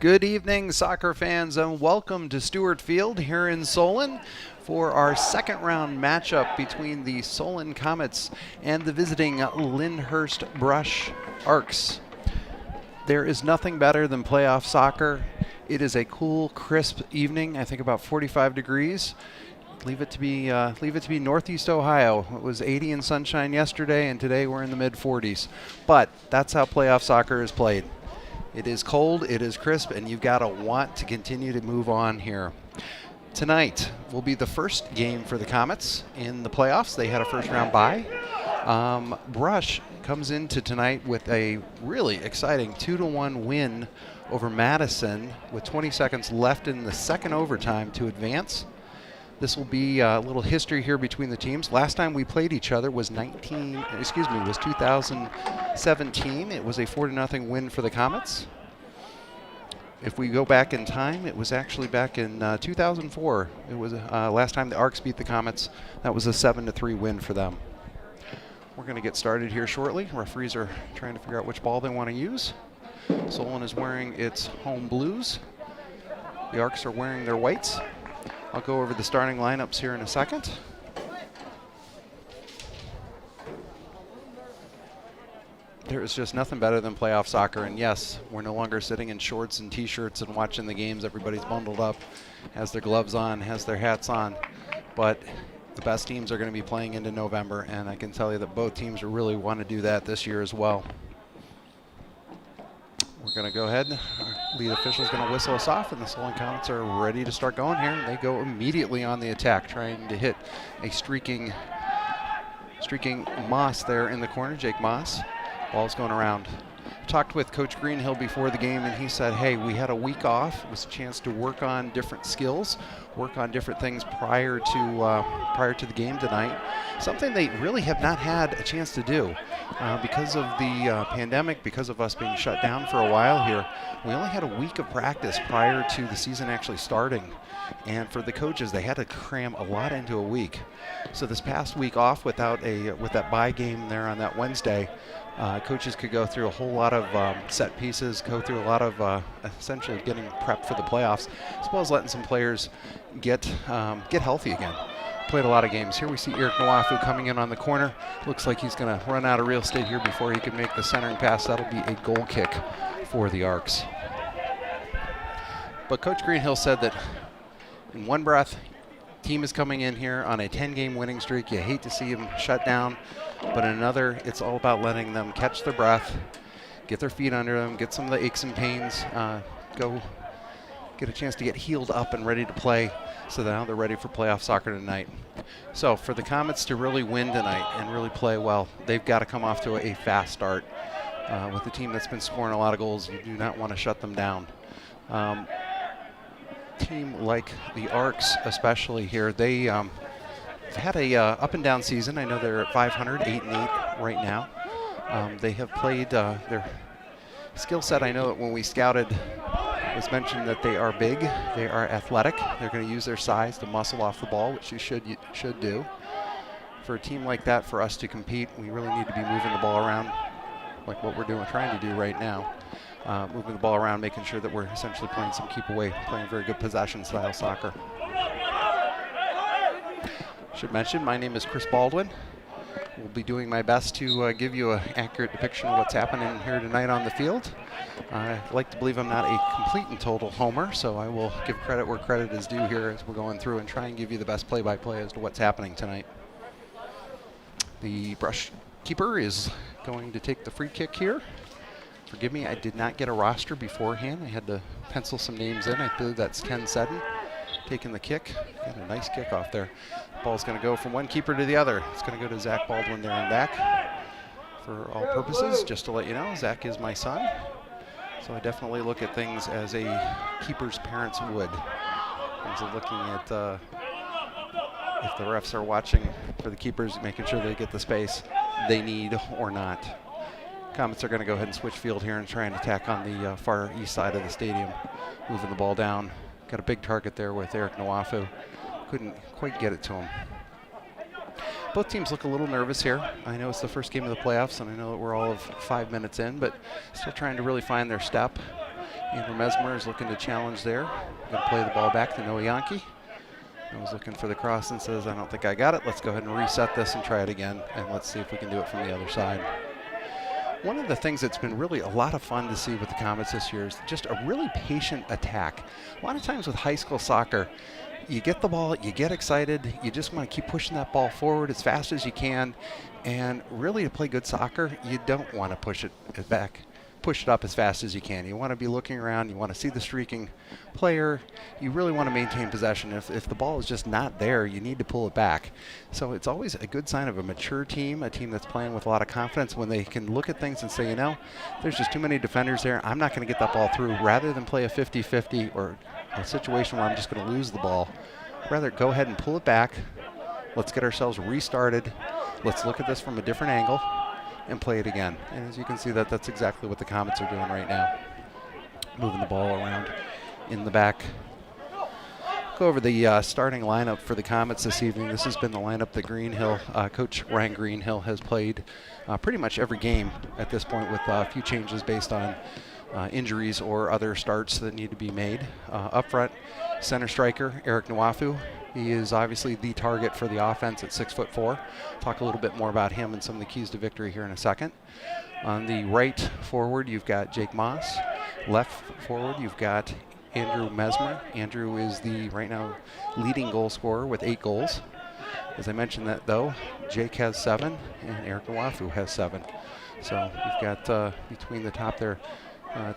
Good evening, soccer fans, and welcome to Stewart Field here in Solon for our second round matchup between the Solon Comets and the visiting Lyndhurst Brush Arcs. There is nothing better than playoff soccer. It is a cool, crisp evening, I think about 45 degrees. Leave it to be Northeast Ohio. It was 80 and sunshine yesterday, and today we're in the mid-40s. But that's how playoff soccer is played. It is cold, it is crisp, and you've got to want to continue to move on here. Tonight will be the first game for the Comets in the playoffs. They had a first round bye. Brush comes into tonight with a really exciting 2-1 win over Madison with 20 seconds left in the second overtime to advance. This will be a little history here between the teams. Last time we played each other was 2017. It was a 4-0 win for the Comets. If we go back in time, it was actually back in 2004. It was last time the Arcs beat the Comets. That was a 7-3 win for them. We're going to get started here shortly. Referees are trying to figure out which ball they want to use. Solon is wearing its home blues. The Arcs are wearing their whites. I'll go over the starting lineups here in a second. There is just nothing better than playoff soccer, and yes, we're no longer sitting in shorts and t-shirts and watching the games. Everybody's bundled up, has their gloves on, has their hats on, but the best teams are going to be playing into November, and I can tell you that both teams really want to do that this year as well. We're going to go ahead. Our lead official is going to whistle us off, and the Solon Comets are ready to start going here. They go immediately on the attack, trying to hit a streaking Moss there in the corner, Jake Moss. Ball's going around. Talked with Coach Greenhill before the game, and he said, hey, we had a week off. It was a chance to work on different skills, work on different things prior to the game tonight. Something they really have not had a chance to do. Because of the pandemic, because of us being shut down for a while here, we only had a week of practice prior to the season actually starting. And for the coaches, they had to cram a lot into a week. So this past week off with that bye game there on that Wednesday, coaches could go through a whole lot of set pieces, go through a lot of essentially getting prepped for the playoffs, as well as letting some players get healthy again. Played a lot of games. Here we see Eric Nwafu coming in on the corner. Looks like he's going to run out of real estate here before he can make the centering pass. That'll be a goal kick for the Arcs. But Coach Greenhill said that in one breath, team is coming in here on a 10-game winning streak. You hate to see them shut down, but in another, it's all about letting them catch their breath, get their feet under them, get some of the aches and pains, go get a chance to get healed up and ready to play, so that now they're ready for playoff soccer tonight. So for the Comets to really win tonight and really play well, they've got to come off to a fast start. With a team that's been scoring a lot of goals, you do not want to shut them down. Team like the Arcs, especially here, they had a up and down season. I know they're at 500, 8-8 right now. They have played their skill set. I know that when we scouted, it was mentioned that they are big, they are athletic. They're going to use their size to muscle off the ball, which you should do. For a team like that, for us to compete, we really need to be moving the ball around, like what we're trying to do right now. Moving the ball around, making sure that we're essentially playing some keep away, playing very good possession style soccer. Should mention, my name is Chris Baldwin. Will be doing my best to give you an accurate depiction of what's happening here tonight on the field. I like to believe I'm not a complete and total homer, so I will give credit where credit is due here as we're going through and try and give you the best play-by-play as to what's happening tonight. The Brush keeper is going to take the free kick here. Forgive me, I did not get a roster beforehand. I had to pencil some names in. I believe that's Ken Seddon taking the kick. Got a nice kick off there. Ball's going to go from one keeper to the other. It's going to go to Zach Baldwin there and back. For all purposes, just to let you know, Zach is my son. So I definitely look at things as a keeper's parents would. In terms of looking at if the refs are watching for the keepers, making sure they get the space they need or not. Comets are going to go ahead and switch field here and try and attack on the far east side of the stadium. Moving the ball down. Got a big target there with Eric Nwafu. Couldn't quite get it to him. Both teams look a little nervous here. I know it's the first game of the playoffs, and I know that we're all of 5 minutes in, but still trying to really find their step. Andrew Mesmer is looking to challenge there. Going to play the ball back to Noah Yankee. I was looking for the cross and says, I don't think I got it. Let's go ahead and reset this and try it again. And let's see if we can do it from the other side. One of the things that's been really a lot of fun to see with the Comets this year is just a really patient attack. A lot of times with high school soccer, you get the ball, you get excited, you just want to keep pushing that ball forward as fast as you can. And really to play good soccer, you don't want to push it up as fast as you can. You want to be looking around, you want to see the streaking player, you really want to maintain possession. If the ball is just not there, you need to pull it back. So it's always a good sign of a mature team, a team that's playing with a lot of confidence when they can look at things and say, you know, there's just too many defenders there, I'm not going to get that ball through. Rather than play a 50-50 or a situation where I'm just going to lose the ball, rather go ahead and pull it back. Let's get ourselves restarted. Let's look at this from a different angle and play it again. And as you can see, that's exactly what the Comets are doing right now. Moving the ball around in the back. Go over the starting lineup for the Comets this evening. This has been the lineup that Greenhill, Coach Ryan Greenhill has played pretty much every game at this point, with a few changes based on injuries or other starts that need to be made. Up front, center striker Eric Nwafu. He is obviously the target for the offense at 6'4". Talk a little bit more about him and some of the keys to victory here in a second. On the right forward, you've got Jake Moss. Left forward, you've got Andrew Mesmer. Andrew is the right now leading goal scorer with 8 goals. As I mentioned that though, Jake has 7 and Eric Nwafu has 7. So you've got between the top there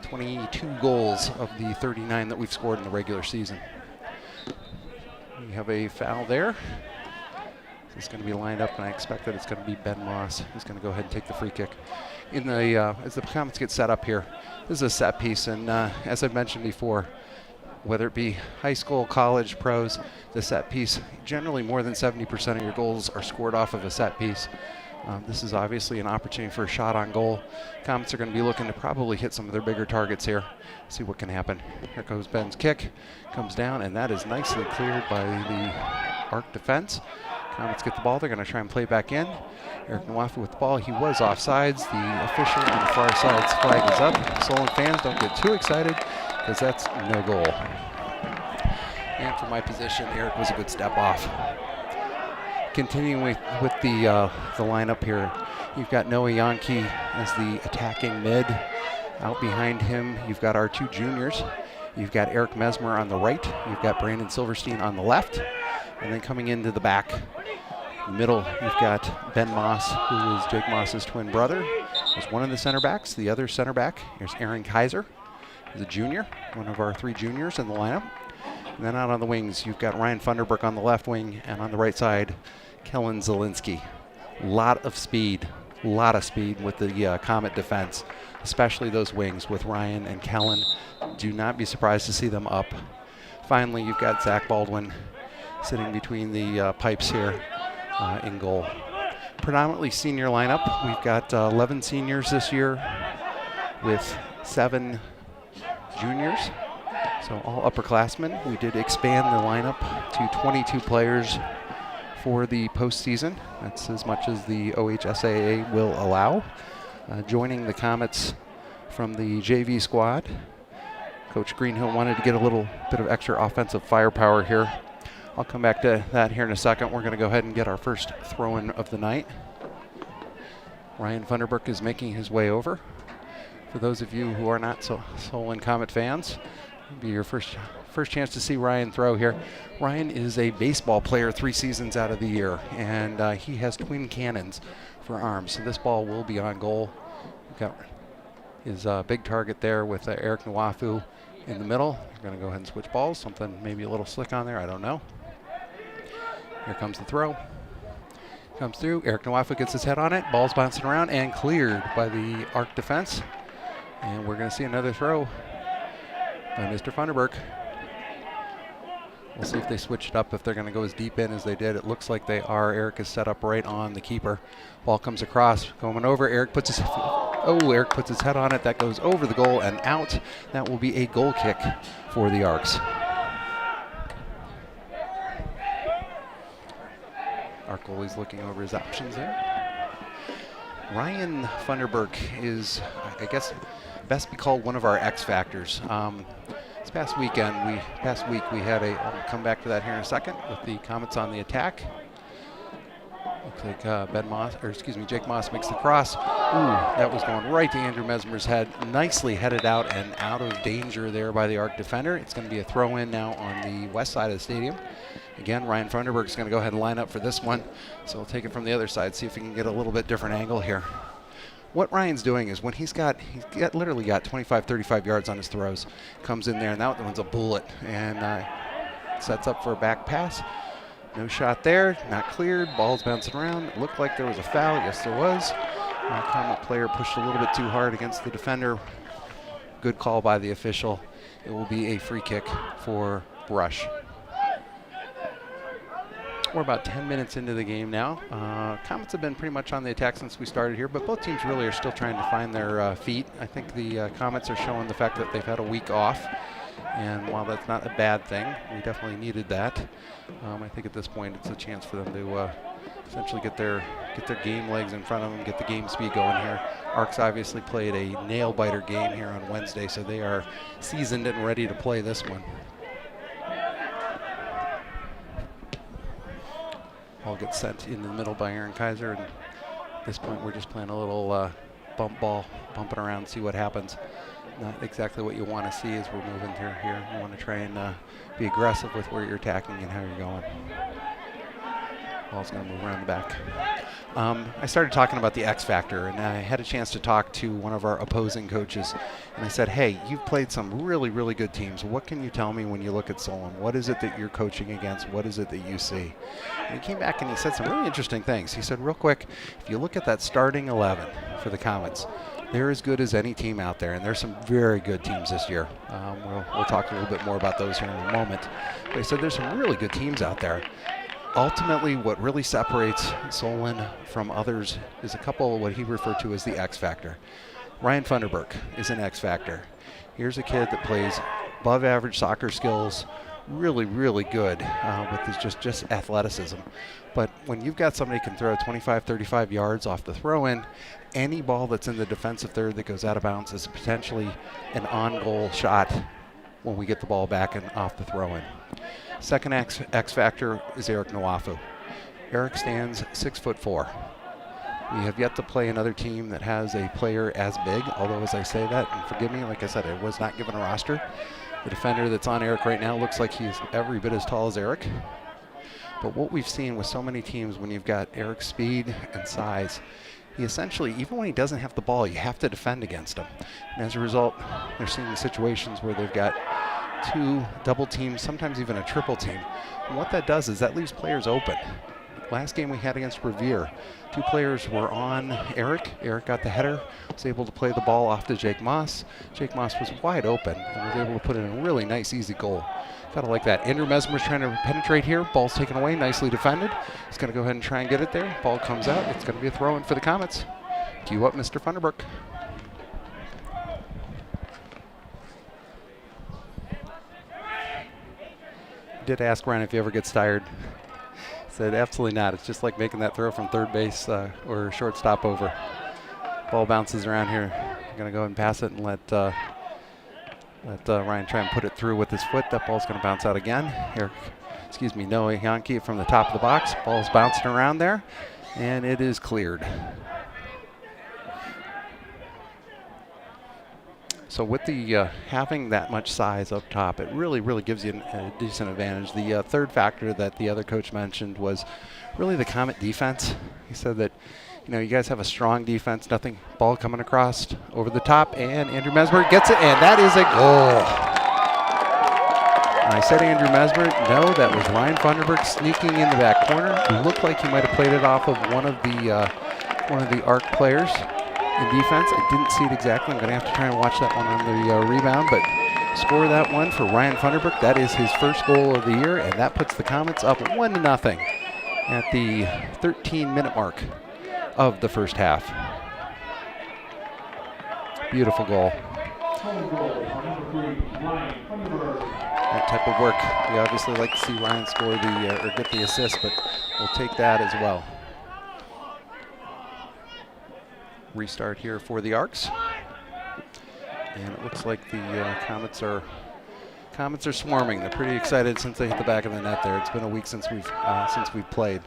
22 goals of the 39 that we've scored in the regular season. We have a foul there. It's going to be lined up, and I expect that it's going to be Ben Moss who's going to go ahead and take the free kick. In the as the Comets get set up here, this is a set piece, and as I've mentioned before, whether it be high school, college, pros, the set piece, generally more than 70% of your goals are scored off of a set piece. This is obviously an opportunity for a shot on goal. Comets are going to be looking to probably hit some of their bigger targets here. See what can happen. Here goes Ben's kick. Comes down, and that is nicely cleared by the Arc defense. Comets get the ball. They're going to try and play back in. Eric Nwafu with the ball. He was offsides. The official on the far side's flag is up. Solon fans, don't get too excited, because that's no goal. And for my position, Eric was a good step off. Continuing with the lineup here, you've got Noah Yankee as the attacking mid. Out behind him, you've got our 2 juniors. You've got Eric Mesmer on the right. You've got Brandon Silverstein on the left. And then coming into the back, middle, you've got Ben Moss, who is Jake Moss's twin brother. There's one of the center backs. The other center back, here's Aaron Kaiser, who's a junior, one of our 3 juniors in the lineup. And then out on the wings, you've got Ryan Funderburk on the left wing, and on the right side, Kellen Zielinski. Lot of speed with the Comet defense, especially those wings with Ryan and Kellen. Do not be surprised to see them up. Finally, you've got Zach Baldwin sitting between the pipes here in goal. Predominantly senior lineup. We've got 11 seniors this year with 7 juniors. So all upperclassmen. We did expand the lineup to 22 players for the postseason. That's as much as the OHSAA will allow. Joining the Comets from the JV squad, Coach Greenhill wanted to get a little bit of extra offensive firepower here. I'll come back to that here in a second. We're going to go ahead and get our first throw-in of the night. Ryan Funderburk is making his way over. For those of you who are not Solon Comet fans, it'll be your first chance to see Ryan throw here. Ryan is a baseball player 3 seasons out of the year, and he has twin cannons for arms. So this ball will be on goal. We've got his big target there with Eric Nwafu in the middle. We're going to go ahead and switch balls. Something maybe a little slick on there. I don't know. Here comes the throw. Comes through. Eric Nwafu gets his head on it. Ball's bouncing around and cleared by the Arc defense. And we're going to see another throw by Mr. Funderburk. We'll see if they switch it up, if they're going to go as deep in as they did. It looks like they are. Eric is set up right on the keeper. Ball comes across, going over. Eric puts his head on it. That goes over the goal and out. That will be a goal kick for the Arcs. Our goalie's looking over his options there. Ryan Funderburk is, I guess, best be called one of our X factors. This past week we had I'll come back to that here in a second with the Comets on the attack. Looks like Jake Moss makes the cross. Ooh, that was going right to Andrew Mesmer's head. Nicely headed out and out of danger there by the Arc defender. It's going to be a throw-in now on the west side of the stadium. Again, Ryan Funderburg is going to go ahead and line up for this one. So we'll take it from the other side, see if we can get a little bit different angle here. What Ryan's doing is when he's literally got 25, 35 yards on his throws, comes in there, and that one's a bullet, and sets up for a back pass. No shot there, not cleared, ball's bouncing around. It looked like there was a foul, yes there was. Comet player pushed a little bit too hard against the defender. Good call by the official. It will be a free kick for Brush. We're about 10 minutes into the game now. Comets have been pretty much on the attack since we started here, but both teams really are still trying to find their feet. I think the Comets are showing the fact that they've had a week off, and while that's not a bad thing, we definitely needed that. I think at this point it's a chance for them to essentially get their game legs in front of them, get the game speed going here. Arcs obviously played a nail-biter game here on Wednesday, so they are seasoned and ready to play this one. Ball gets sent in the middle by Aaron Kaiser, and at this point we're just playing a little bump ball, bumping around, see what happens. Not exactly what you want to see as we're moving through here. You want to try and be aggressive with where you're attacking and how you're going. Ball's going to move around the back. I started talking about the X factor, and I had a chance to talk to one of our opposing coaches, and I said, hey, you've played some really, really good teams. What can you tell me when you look at Solon? What is it that you're coaching against? What is it that you see? And he came back and he said some really interesting things. He said, real quick, if you look at that starting 11 for the Comets, they're as good as any team out there, and there's some very good teams this year. We'll talk a little bit more about those here in a moment. But he said there's some really good teams out there. Ultimately, what really separates Solon from others is a couple of what he referred to as the X factor. Ryan Funderburg is an X factor. Here's a kid that plays above average soccer skills, really, really good with his just athleticism. But when you've got somebody who can throw 25, 35 yards off the throw-in, any ball that's in the defensive third that goes out of bounds is potentially an on-goal shot when we get the ball back and off the throw-in. Second X factor is Eric Nwafu. Eric stands 6'4". We have yet to play another team that has a player as big, although as I say that, and forgive me, like I said, I was not given a roster. The defender that's on Eric right now looks like he's every bit as tall as Eric. But what we've seen with so many teams, when you've got Eric's speed and size, he essentially, even when he doesn't have the ball, you have to defend against him. And as a result, they're seeing situations where they've got two double teams, sometimes even a triple team. And what that does is that leaves players open. Last game we had against Revere, two players were on Eric. Eric got the header, was able to play the ball off to Jake Moss. Jake Moss was wide open and was able to put in a really nice, easy goal. Gotta like that. Andrew Mesmer's trying to penetrate here. Ball's taken away, nicely defended. He's gonna go ahead and try and get it there. Ball comes out. It's gonna be a throw-in for the Comets. Cue up Mr. Funderburg. Did ask Ryan if he ever gets tired. Said absolutely not. It's just like making that throw from third base or shortstop over. Ball bounces around here. I'm gonna go ahead and pass it and let Ryan try and put it through with his foot. That ball's gonna bounce out again. Noah Yankee from the top of the box. Ball's bouncing around there, and it is cleared. So with the having that much size up top, it really, really gives you a decent advantage. The third factor that the other coach mentioned was really the Comet defense. He said that, you guys have a strong defense, nothing, ball coming across over the top, and Andrew Mesmer gets it, and that is a goal. And I said Andrew Mesmer, no, that was Ryan Funderburg sneaking in the back corner. It looked like he might have played it off of one of the Arc players in defense. I didn't see it exactly. I'm going to have to try and watch that one on the rebound, but score that one for Ryan Funderburg. That is his first goal of the year, and that puts the Comets up 1-0 at the 13-minute mark of the first half. Beautiful goal. That type of work. We obviously like to see Ryan score or get the assist, but we'll take that as well. Restart here for the Arcs. And it looks like the Comets are swarming. They're pretty excited since they hit the back of the net there. It's been a week since we've played.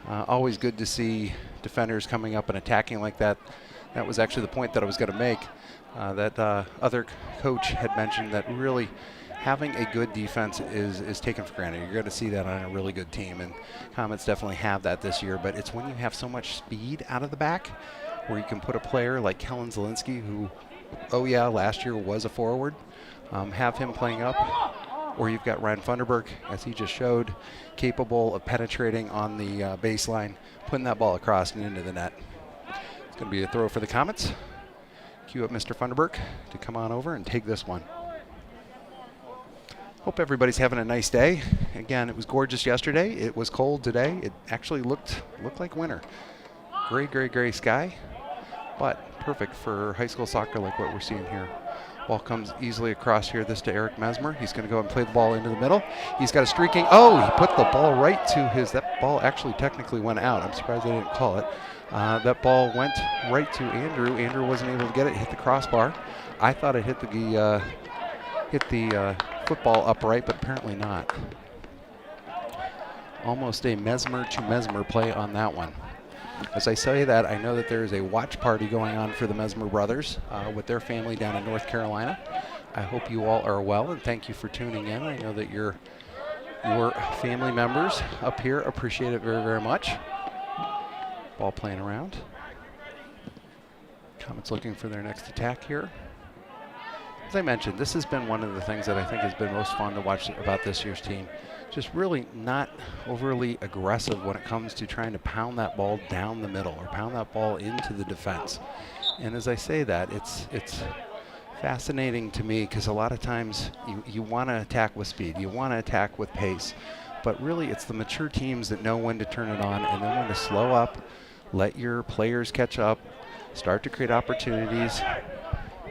Always good to see defenders coming up and attacking like that. That was actually the point that I was going to make. That other coach had mentioned that really having a good defense is taken for granted. You're going to see that on a really good team, and Comets definitely have that this year. But it's when you have so much speed out of the back where you can put a player like Kellen Zielinski, who, oh yeah, last year was a forward, have him playing up. Or you've got Ryan Funderburk, as he just showed, capable of penetrating on the baseline, putting that ball across and into the net. It's going to be a throw for the Comets. Cue up Mr. Funderburk to come on over and take this one. Hope everybody's having a nice day. Again, it was gorgeous yesterday. It was cold today. It actually looked like winter. Gray sky, but perfect for high school soccer like what we're seeing here. Ball comes easily across here. This to Eric Mesmer. He's going to go and play the ball into the middle. He's got a streaking. Oh, he put the ball right to his. That ball actually technically went out. I'm surprised they didn't call it. That ball went right to Andrew. Andrew wasn't able to get it. Hit the crossbar. I thought it hit the football upright, but apparently not. Almost a Mesmer to Mesmer play on that one. As I say that, I know that there is a watch party going on for the Mesmer brothers with their family down in North Carolina. I hope you all are well, and thank you for tuning in. I know that your family members up here appreciate it very, very much. Ball playing around. Comets looking for their next attack here. As I mentioned, this has been one of the things that I think has been most fun to watch about this year's team. Just really not overly aggressive when it comes to trying to pound that ball down the middle or pound that ball into the defense. And as I say that, it's fascinating to me because a lot of times you want to attack with speed, you want to attack with pace, but really it's the mature teams that know when to turn it on and then when to slow up, let your players catch up, start to create opportunities.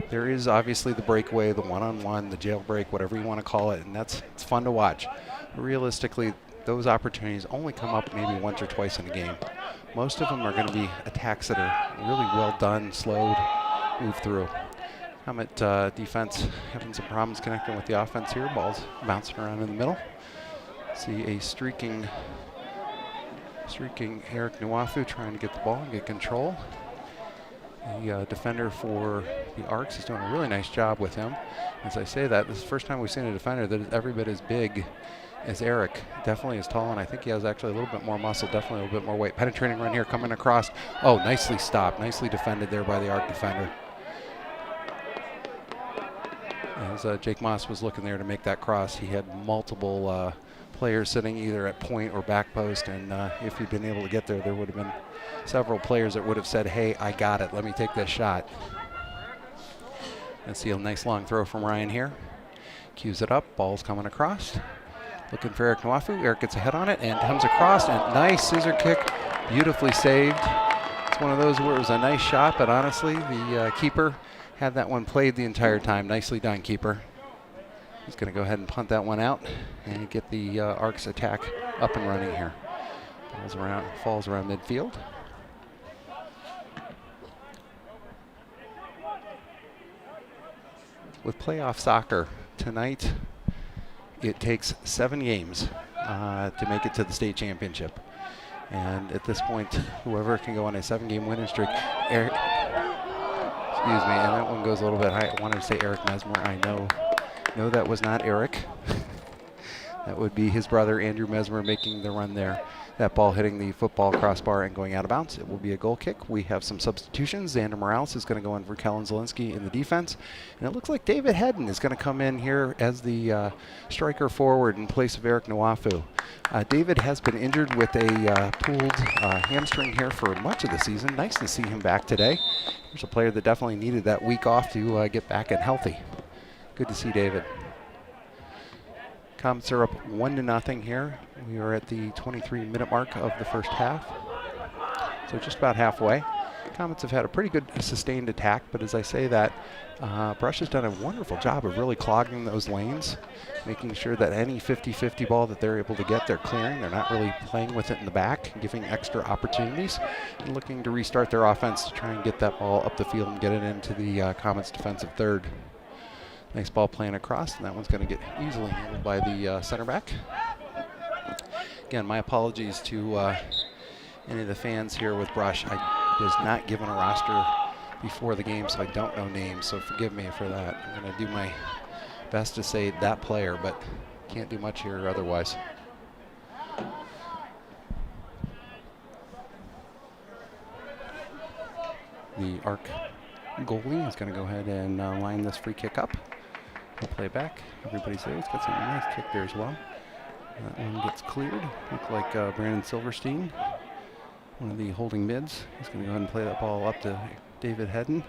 There is obviously the breakaway, the one-on-one, the jailbreak, whatever you want to call it, and it's fun to watch. Realistically, those opportunities only come up maybe once or twice in a game. Most of them are going to be attacks that are really well done, slowed, moved through. Comet defense having some problems connecting with the offense here. Ball's bouncing around in the middle. See a streaking Eric Nwafu trying to get the ball and get control. The defender for the Arcs is doing a really nice job with him. As I say that, this is the first time we've seen a defender that is every bit as big as Eric. Definitely is tall, and I think he has actually a little bit more muscle, definitely a little bit more weight. Penetrating run here, coming across. Oh, nicely stopped, nicely defended there by the Arc defender. As Jake Moss was looking there to make that cross, he had multiple players sitting either at point or back post, and if he'd been able to get there, there would have been several players that would have said, hey, I got it, let me take this shot. And see a nice long throw from Ryan here. Cues it up, ball's coming across. Looking for Eric Nwafu. Eric gets a head on it and comes across, and nice scissor kick, beautifully saved. It's one of those where it was a nice shot, but honestly, the keeper had that one played the entire time. Nicely done, keeper. He's going to go ahead and punt that one out and get the Arcs attack up and running here. Falls around midfield. With playoff soccer tonight, it takes 7 games to make it to the state championship. And at this point, whoever can go on a 7-game winning streak, Eric, excuse me, and that one goes a little bit high. I wanted to say Eric Mesmer. I know that was not Eric. That would be his brother, Andrew Mesmer, making the run there. That ball hitting the football crossbar and going out of bounds. It will be a goal kick. We have some substitutions. Xander Morales is going to go in for Kellen Zielinski in the defense. And it looks like David Hedden is going to come in here as the striker forward in place of Eric Nwafu. David has been injured with a pulled hamstring here for much of the season. Nice to see him back today. Here's a player that definitely needed that week off to get back and healthy. Good to see David. Comets are up 1-0 here. We are at the 23-minute mark of the first half. So just about halfway. Comets have had a pretty good sustained attack, but as I say that, Brush has done a wonderful job of really clogging those lanes, making sure that any 50-50 ball that they're able to get, they're clearing. They're not really playing with it in the back, giving extra opportunities, and looking to restart their offense to try and get that ball up the field and get it into the Comets' defensive third. Nice ball playing across, and that one's going to get easily handled by the center back. Again, my apologies to any of the fans here with Brush. I was not given a roster before the game, so I don't know names, so forgive me for that. I'm going to do my best to say that player, but can't do much here otherwise. The Arc goalie is going to go ahead and line this free kick up. We'll play back. Everybody's there. He's got some nice kick there as well. That one gets cleared. Look like Brandon Silverstein, one of the holding mids. He's going to go ahead and play that ball up to David Hedden.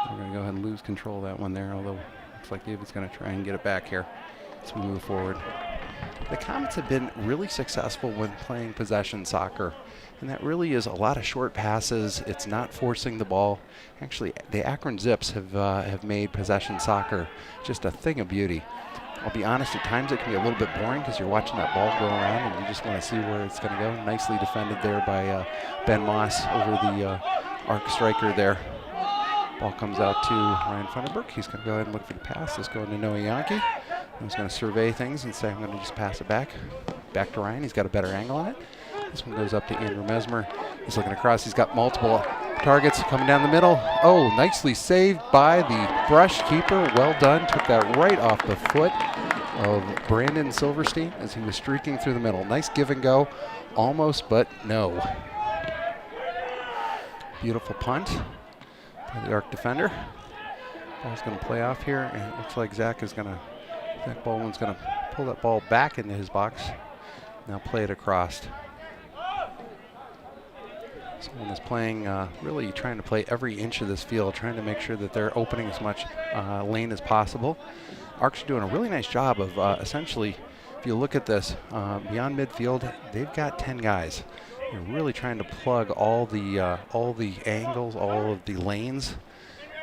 We're going to go ahead and lose control of that one there, although looks like David's going to try and get it back here as we move forward. The Comets have been really successful when playing possession soccer, and that really is a lot of short passes. It's not forcing the ball. Actually, the Akron Zips have made possession soccer just a thing of beauty. I'll be honest, at times it can be a little bit boring because you're watching that ball go around and you just want to see where it's going to go. Nicely defended there by Ben Moss over the Arc striker there. Ball comes out to Ryan Funderburk. He's going to go ahead and look for the pass. Let's go into Noe Yankee. He's going to survey things and say, I'm going to just pass it back. Back to Ryan. He's got a better angle on it. This one goes up to Andrew Mesmer. He's looking across. He's got multiple targets coming down the middle. Oh, nicely saved by the Brush keeper. Well done. Took that right off the foot of Brandon Silverstein as he was streaking through the middle. Nice give and go. Almost, but no. Beautiful punt by the Arc defender. Ball's going to play off here, and it looks like Zach Baldwin's going to pull that ball back into his box. Now play it across. Someone is playing, really trying to play every inch of this field, trying to make sure that they're opening as much lane as possible. Arcs are doing a really nice job of essentially, if you look at this, beyond midfield, they've got 10 guys. They're really trying to plug all the angles, all of the lanes.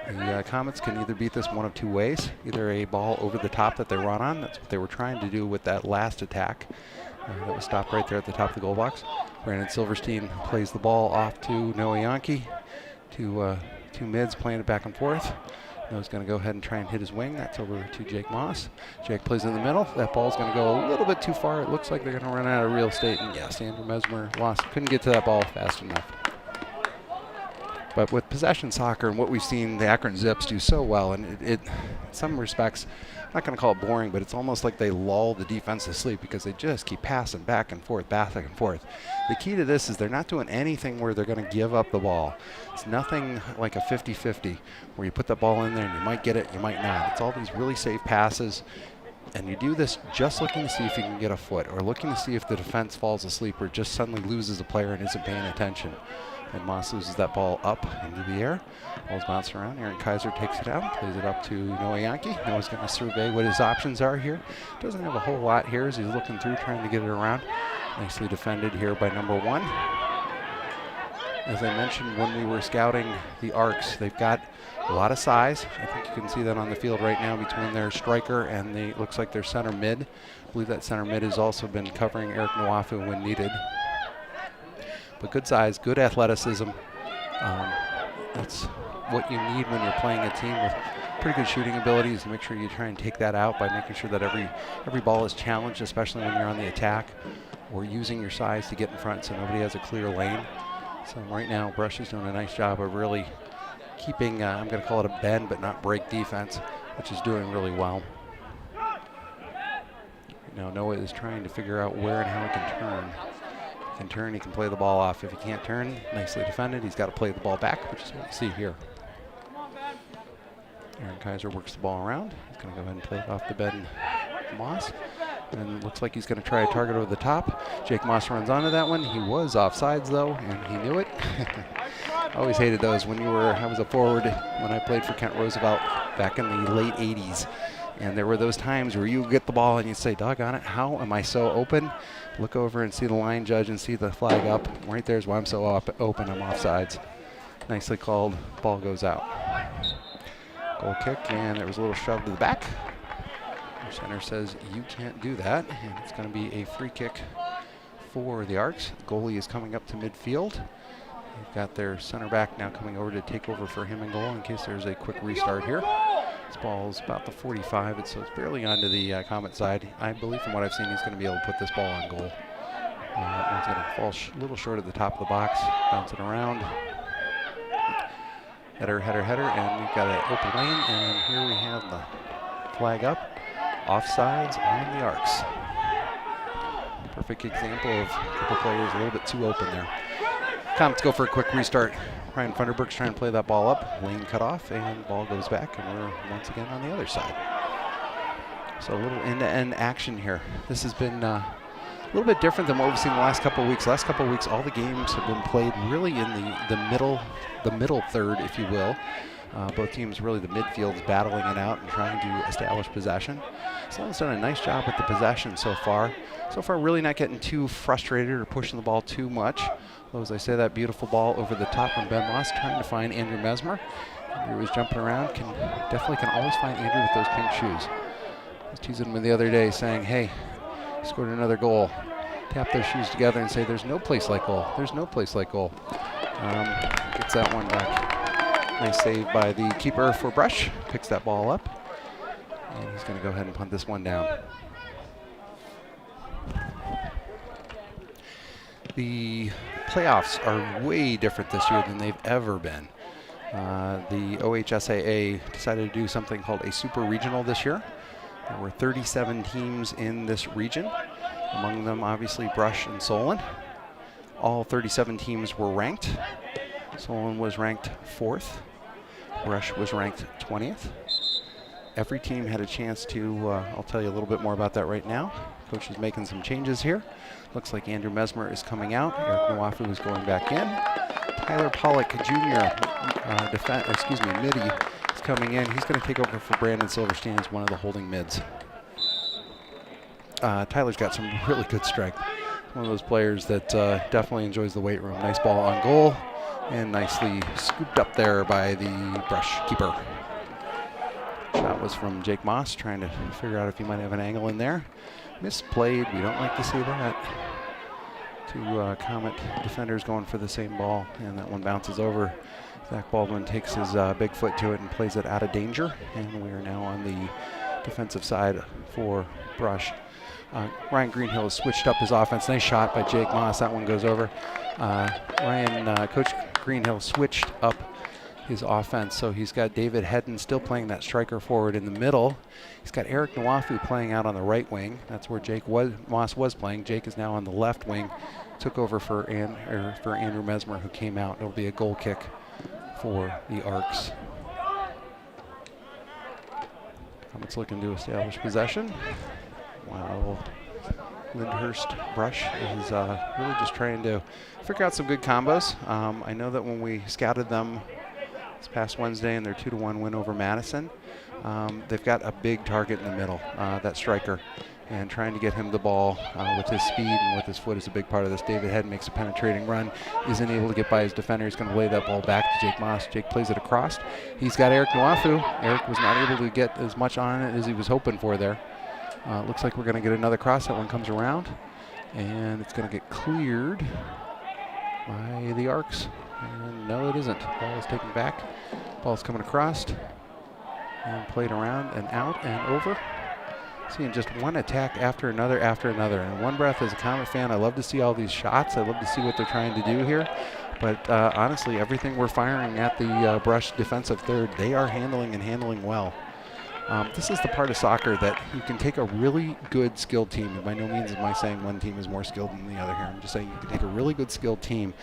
The Comets can either beat this one of two ways, either a ball over the top that they run on. That's what they were trying to do with that last attack. That was stopped right there at the top of the goal box. Brandon Silverstein plays the ball off to Noe Yankee. Two mids playing it back and forth. Noah's going to go ahead and try and hit his wing. That's over to Jake Moss. Jake plays in the middle. That ball's going to go a little bit too far. It looks like they're going to run out of real estate. And yes, Andrew Mesmer couldn't get to that ball fast enough. But with possession soccer and what we've seen the Akron Zips do so well, and it in some respects, I'm not going to call it boring, but it's almost like they lull the defense to sleep because they just keep passing back and forth, back and forth. The key to this is they're not doing anything where they're going to give up the ball. It's nothing like a 50-50 where you put the ball in there and you might get it, you might not. It's all these really safe passes. And you do this just looking to see if you can get a foot or looking to see if the defense falls asleep or just suddenly loses a player and isn't paying attention. And Moss loses that ball up into the air. Ball's bouncing around. Aaron Kaiser takes it out, plays it up to Noah Yankee. Noah's going to survey what his options are here. Doesn't have a whole lot here as he's looking through, trying to get it around. Nicely defended here by number 1. As I mentioned when we were scouting the Arcs, they've got a lot of size. I think you can see that on the field right now between their striker and looks like their center mid. I believe that center mid has also been covering Eric Nwafu when needed. But good size, good athleticism. That's what you need when you're playing a team with pretty good shooting abilities. Make sure you try and take that out by making sure that every ball is challenged, especially when you're on the attack, or using your size to get in front so nobody has a clear lane. So right now, Brush is doing a nice job of really keeping, I'm going to call it a bend but not break defense, which is doing really well. Now Noah is trying to figure out where and how he can turn. He can turn, he can play the ball off. If he can't turn, nicely defended. He's got to play the ball back, which is what you see here. Aaron Kaiser works the ball around. He's going to go ahead and play it off to Ben Moss. And looks like he's going to try a target over the top. Jake Moss runs onto that one. He was offsides though, and he knew it. I always hated those when I was a forward when I played for Kent Roosevelt back in the late 80s. And there were those times where you get the ball and you say, doggone it, how am I so open? Look over and see the line judge and see the flag up. Right there's why I'm so open, I'm offsides. Nicely called. Ball goes out. Goal kick, and there was a little shove to the back. Our center says you can't do that, and it's going to be a free kick for the Arcs. The goalie is coming up to midfield. They've got their center back now coming over to take over for him in goal in case there's a quick restart here. This ball's about the 45, so it's barely onto the Comet side. I believe from what I've seen, he's going to be able to put this ball on goal. It's going to fall a little short at the top of the box, bounce it around. Header, and we've got an open lane, and here we have the flag up. Offsides on the Arcs. Perfect example of a couple players a little bit too open there. Comets go for a quick restart. Ryan Funderburg's trying to play that ball up. Lane cut off, and ball goes back, and we're once again on the other side. So a little end-to-end action here. This has been a little bit different than what we've seen the last couple of weeks. Last couple of weeks, all the games have been played really in the middle third, if you will. Both teams, really the midfield's battling it out and trying to establish possession. Solon's done a nice job with the possession so far. So far, really not getting too frustrated or pushing the ball too much. Though, as I say, that beautiful ball over the top from Ben Moss, trying to find Andrew Mesmer. Andrew was jumping around, definitely can always find Andrew with those pink shoes. I was teasing him the other day saying, hey, scored another goal. Tap those shoes together and say, there's no place like goal. There's no place like goal. Gets that one back. Nice save by the keeper for Brush. Picks that ball up. And he's going to go ahead and punt this one down. The playoffs are way different this year than they've ever been. The OHSAA decided to do something called a super regional this year. There were 37 teams in this region. Among them, obviously, Brush and Solon. All 37 teams were ranked. Solon was ranked 4th. Brush was ranked 20th. Every team had a chance to, I'll tell you a little bit more about that right now. Coach is making some changes here. Looks like Andrew Mesmer is coming out. Eric Nwafu is going back in. Tyler Pollock Jr., midi, is coming in. He's going to take over for Brandon Silverstein as one of the holding mids. Tyler's got some really good strength. One of those players that definitely enjoys the weight room. Nice ball on goal, and nicely scooped up there by the Brush keeper. Shot was from Jake Moss, trying to figure out if he might have an angle in there. Misplayed, we don't like to see that. Two Comet defenders going for the same ball, and that one bounces over. Zach Baldwin takes his big foot to it and plays it out of danger, and we are now on the defensive side for Brush. Ryan Greenhill has switched up his offense. Nice shot by Jake Moss. That one goes over. Coach Greenhill switched up his offense, so he's got David Hedden still playing that striker forward in the middle. He's got Eric Nwafu playing out on the right wing. That's where Moss was playing. Jake is now on the left wing. Took over for Andrew Mesmer, who came out. It'll be a goal kick for the Arcs. Comets looking to establish possession, while Lyndhurst Brush is really just trying to figure out some good combos. I know that when we scouted them this past Wednesday in their 2-1 win over Madison, they've got a big target in the middle, that striker, and trying to get him the ball with his speed and with his foot is a big part of this. David Head makes a penetrating run, isn't able to get by his defender. He's going to lay that ball back to Jake Moss. Jake plays it across. He's got Eric Nwafu. Eric was not able to get as much on it as he was hoping for there. Looks like we're going to get another cross. That one comes around, and it's going to get cleared by the Arcs. And no, it isn't. Ball is taken back. Ball's coming across and played around and out and over. Seeing just one attack after another after another. And in one breath, as a Comet fan, I love to see all these shots. I love to see what they're trying to do here. But honestly, everything we're firing at the Brush defensive third, they are handling well. This is the part of soccer that you can take a really good skilled team, and by no means am I saying one team is more skilled than the other here. I'm just saying you can take a really good skilled team.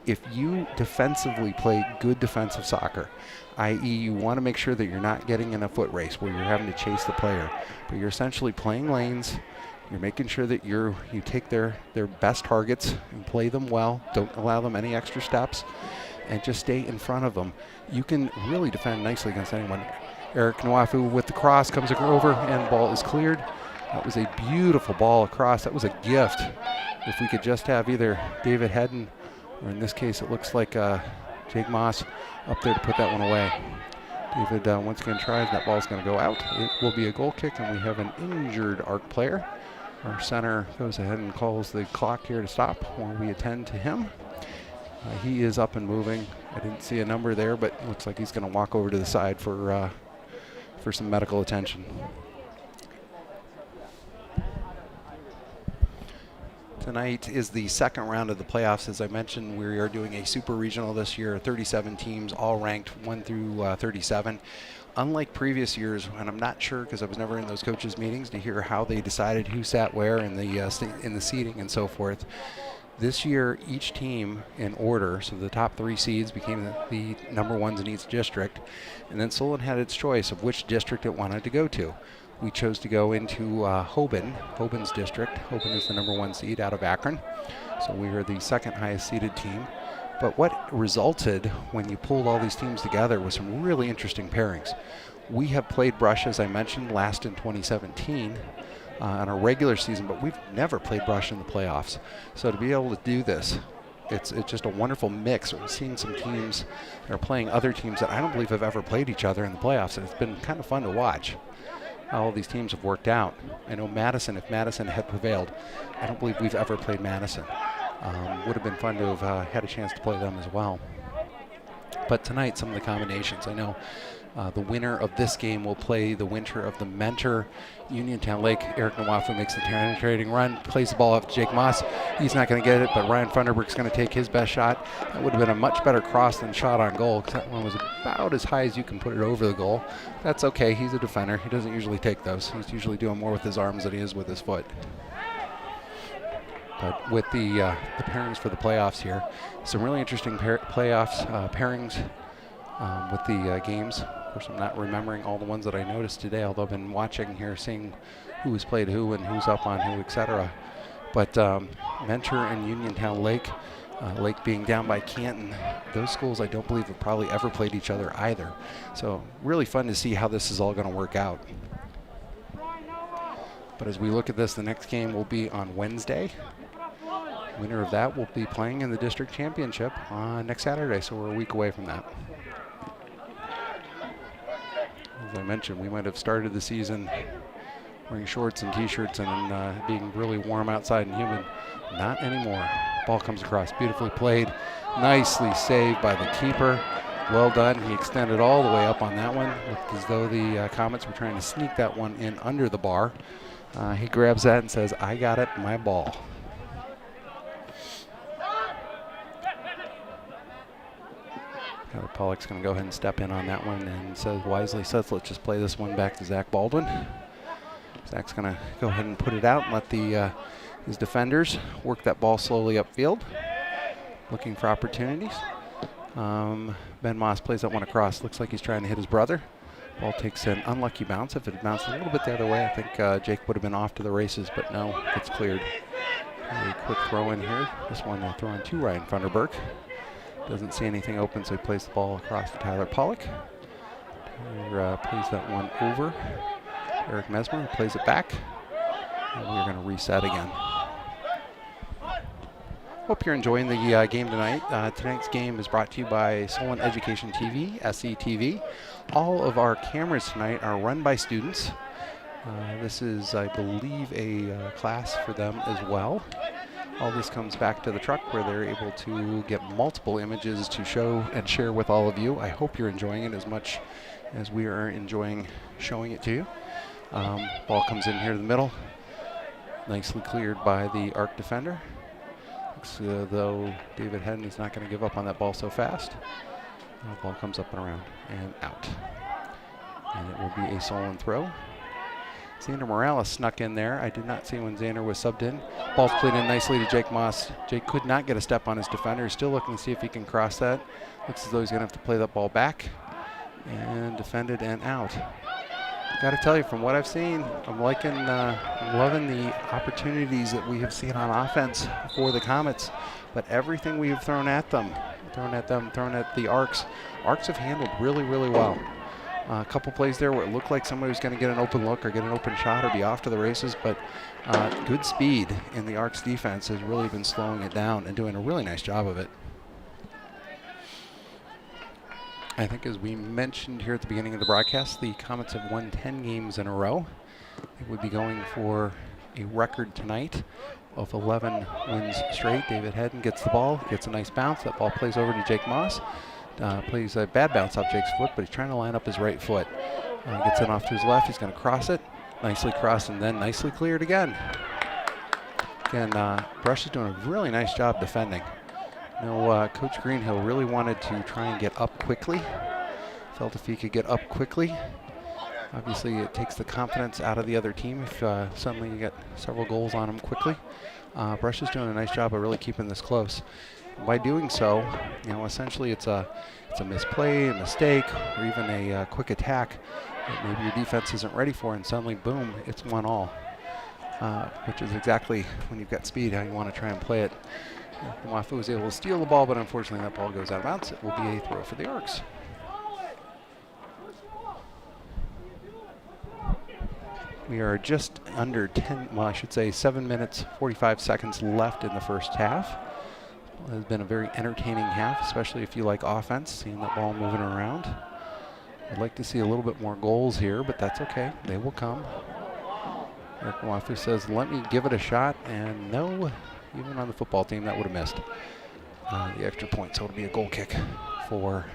If you defensively play good defensive soccer, i.e. you want to make sure that you're not getting in a foot race where you're having to chase the player, but you're essentially playing lanes, you're making sure that you take their best targets and play them well, don't allow them any extra steps, and just stay in front of them. You can really defend nicely against anyone. Eric Nwafu with the cross comes over and ball is cleared. That was a beautiful ball across. That was a gift. If we could just have either David Hedden, or in this case it looks like Jake Moss up there to put that one away. David once again tries. That ball's going to go out. It will be a goal kick, and we have an injured ARC player. Our center goes ahead and calls the clock here to stop while we attend to him. He is up and moving. I didn't see a number there, but it looks like he's going to walk over to the side for some medical attention. Tonight is the second round of the playoffs. As I mentioned, we are doing a super regional this year, 37 teams, all ranked 1 through 37. Unlike previous years, and I'm not sure because I was never in those coaches' meetings to hear how they decided who sat where in the seating and so forth. This year, each team in order, so the top 3 seeds became the number ones in each district, and then Solon had its choice of which district it wanted to go to. We chose to go into Hoban's district. Hoban is the number 1 seed out of Akron, so we are the second highest seeded team. But what resulted when you pulled all these teams together was some really interesting pairings. We have played Brush, as I mentioned, last in 2017 on a regular season, but we've never played Brush in the playoffs. So to be able to do this, it's just a wonderful mix. We're seeing some teams that are playing other teams that I don't believe have ever played each other in the playoffs, and it's been kind of fun to watch how all these teams have worked out. I know Madison, if Madison had prevailed, I don't believe we've ever played Madison. Would have been fun to have had a chance to play them as well. But tonight, some of the combinations. I know the winner of this game will play the winner of the Mentor Uniontown Lake. Eric Nwafu makes the penetrating run, plays the ball off to Jake Moss. He's not going to get it, but Ryan Funderburg's going to take his best shot. That would have been a much better cross than shot on goal, because that one was about as high as you can put it over the goal. That's okay. He's a defender. He doesn't usually take those. He's usually doing more with his arms than he is with his foot. But with the pairings for the playoffs here, some really interesting pairings with the games. Of course, I'm not remembering all the ones that I noticed today, although I've been watching here, seeing who has played who and who's up on who, etc. But Mentor and Uniontown Lake, Lake being down by Canton, those schools I don't believe have probably ever played each other either. So really fun to see how this is all going to work out. But as we look at this, the next game will be on Wednesday. Winner of that will be playing in the district championship next Saturday, so we're a week away from that. As I mentioned, we might have started the season wearing shorts and t-shirts and being really warm outside and humid. Not anymore. Ball comes across, beautifully played, nicely saved by the keeper. Well done. He extended all the way up on that one. Looked as though the Comets were trying to sneak that one in under the bar. He grabs that and says, "I got it, my ball." Pollock's going to go ahead and step in on that one and wisely says, let's just play this one back to Zach Baldwin. Zach's going to go ahead and put it out and let his defenders work that ball slowly upfield, looking for opportunities. Ben Moss plays that one across. Looks like he's trying to hit his brother. Ball takes an unlucky bounce. If it had bounced a little bit the other way, I think Jake would have been off to the races, but no, it's cleared. A quick throw in here. This one throw in to Ryan Funderburg. Doesn't see anything open, so he plays the ball across to Tyler Pollock. Tyler plays that one over. Eric Mesmer plays it back. And we're going to reset again. Hope you're enjoying the game tonight. Tonight's game is brought to you by Solon Education TV, SETV. All of our cameras tonight are run by students. This is, I believe, a class for them as well. All this comes back to the truck where they're able to get multiple images to show and share with all of you. I hope you're enjoying it as much as we are enjoying showing it to you. Ball comes in here to the middle. Nicely cleared by the ARC defender. Looks though David Hedden is not going to give up on that ball so fast. Ball comes up and around and out. And it will be a Solon throw. Xander Morales snuck in there. I did not see when Xander was subbed in. Ball's played in nicely to Jake Moss. Jake could not get a step on his defender. He's still looking to see if he can cross that. Looks as though he's going to have to play that ball back. And defended and out. Got to tell you, from what I've seen, I'm liking, loving the opportunities that we have seen on offense for the Comets. But everything we have thrown at them, thrown at the Arcs have handled really, really well. A couple plays there where it looked like somebody was going to get an open look or get an open shot or be off to the races, but good speed in the Arcs defense has really been slowing it down and doing a really nice job of it. I think as we mentioned here at the beginning of the broadcast, the Comets have won 10 games in a row. They would be going for a record tonight of 11 wins straight. David Hedden gets the ball, gets a nice bounce. That ball plays over to Jake Moss. Plays a bad bounce off Jake's foot, but he's trying to line up his right foot. Gets it off to his left. He's going to cross it. Nicely crossed and then nicely cleared again. Again, Brush is doing a really nice job defending. Coach Greenhill really wanted to try and get up quickly. Felt if he could get up quickly. Obviously, it takes the confidence out of the other team if suddenly you get several goals on him quickly. Brush is doing a nice job of really keeping this close. By doing so, essentially it's a misplay, a mistake, or even a quick attack that maybe your defense isn't ready for, and suddenly, boom, it's 1-1. Which is exactly when you've got speed how you want to try and play it. Wafu was able to steal the ball, but unfortunately that ball goes out of bounds. It will be a throw for the Arcs. We are just under 7 minutes, 45 seconds left in the first half. It has been a very entertaining half, especially if you like offense, seeing that ball moving around. I'd like to see a little bit more goals here, but that's okay. They will come. Eric Wafu says, let me give it a shot, and no, even on the football team, that would have missed the extra point, so it'll be a goal kick for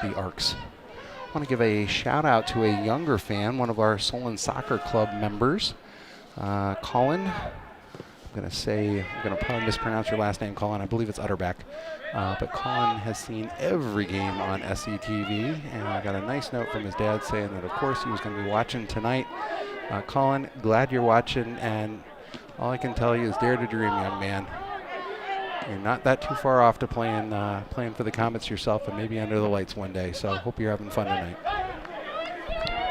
the Arcs. I want to give a shout out to a younger fan, one of our Solon Soccer Club members, Colin. I'm going to probably mispronounce your last name, Colin. I believe it's Utterback. But Colin has seen every game on SETV, and I got a nice note from his dad saying that, of course, he was going to be watching tonight. Colin, glad you're watching, and all I can tell you is dare to dream, young man. You're not that too far off to playing for the Comets yourself and maybe under the lights one day, so hope you're having fun tonight.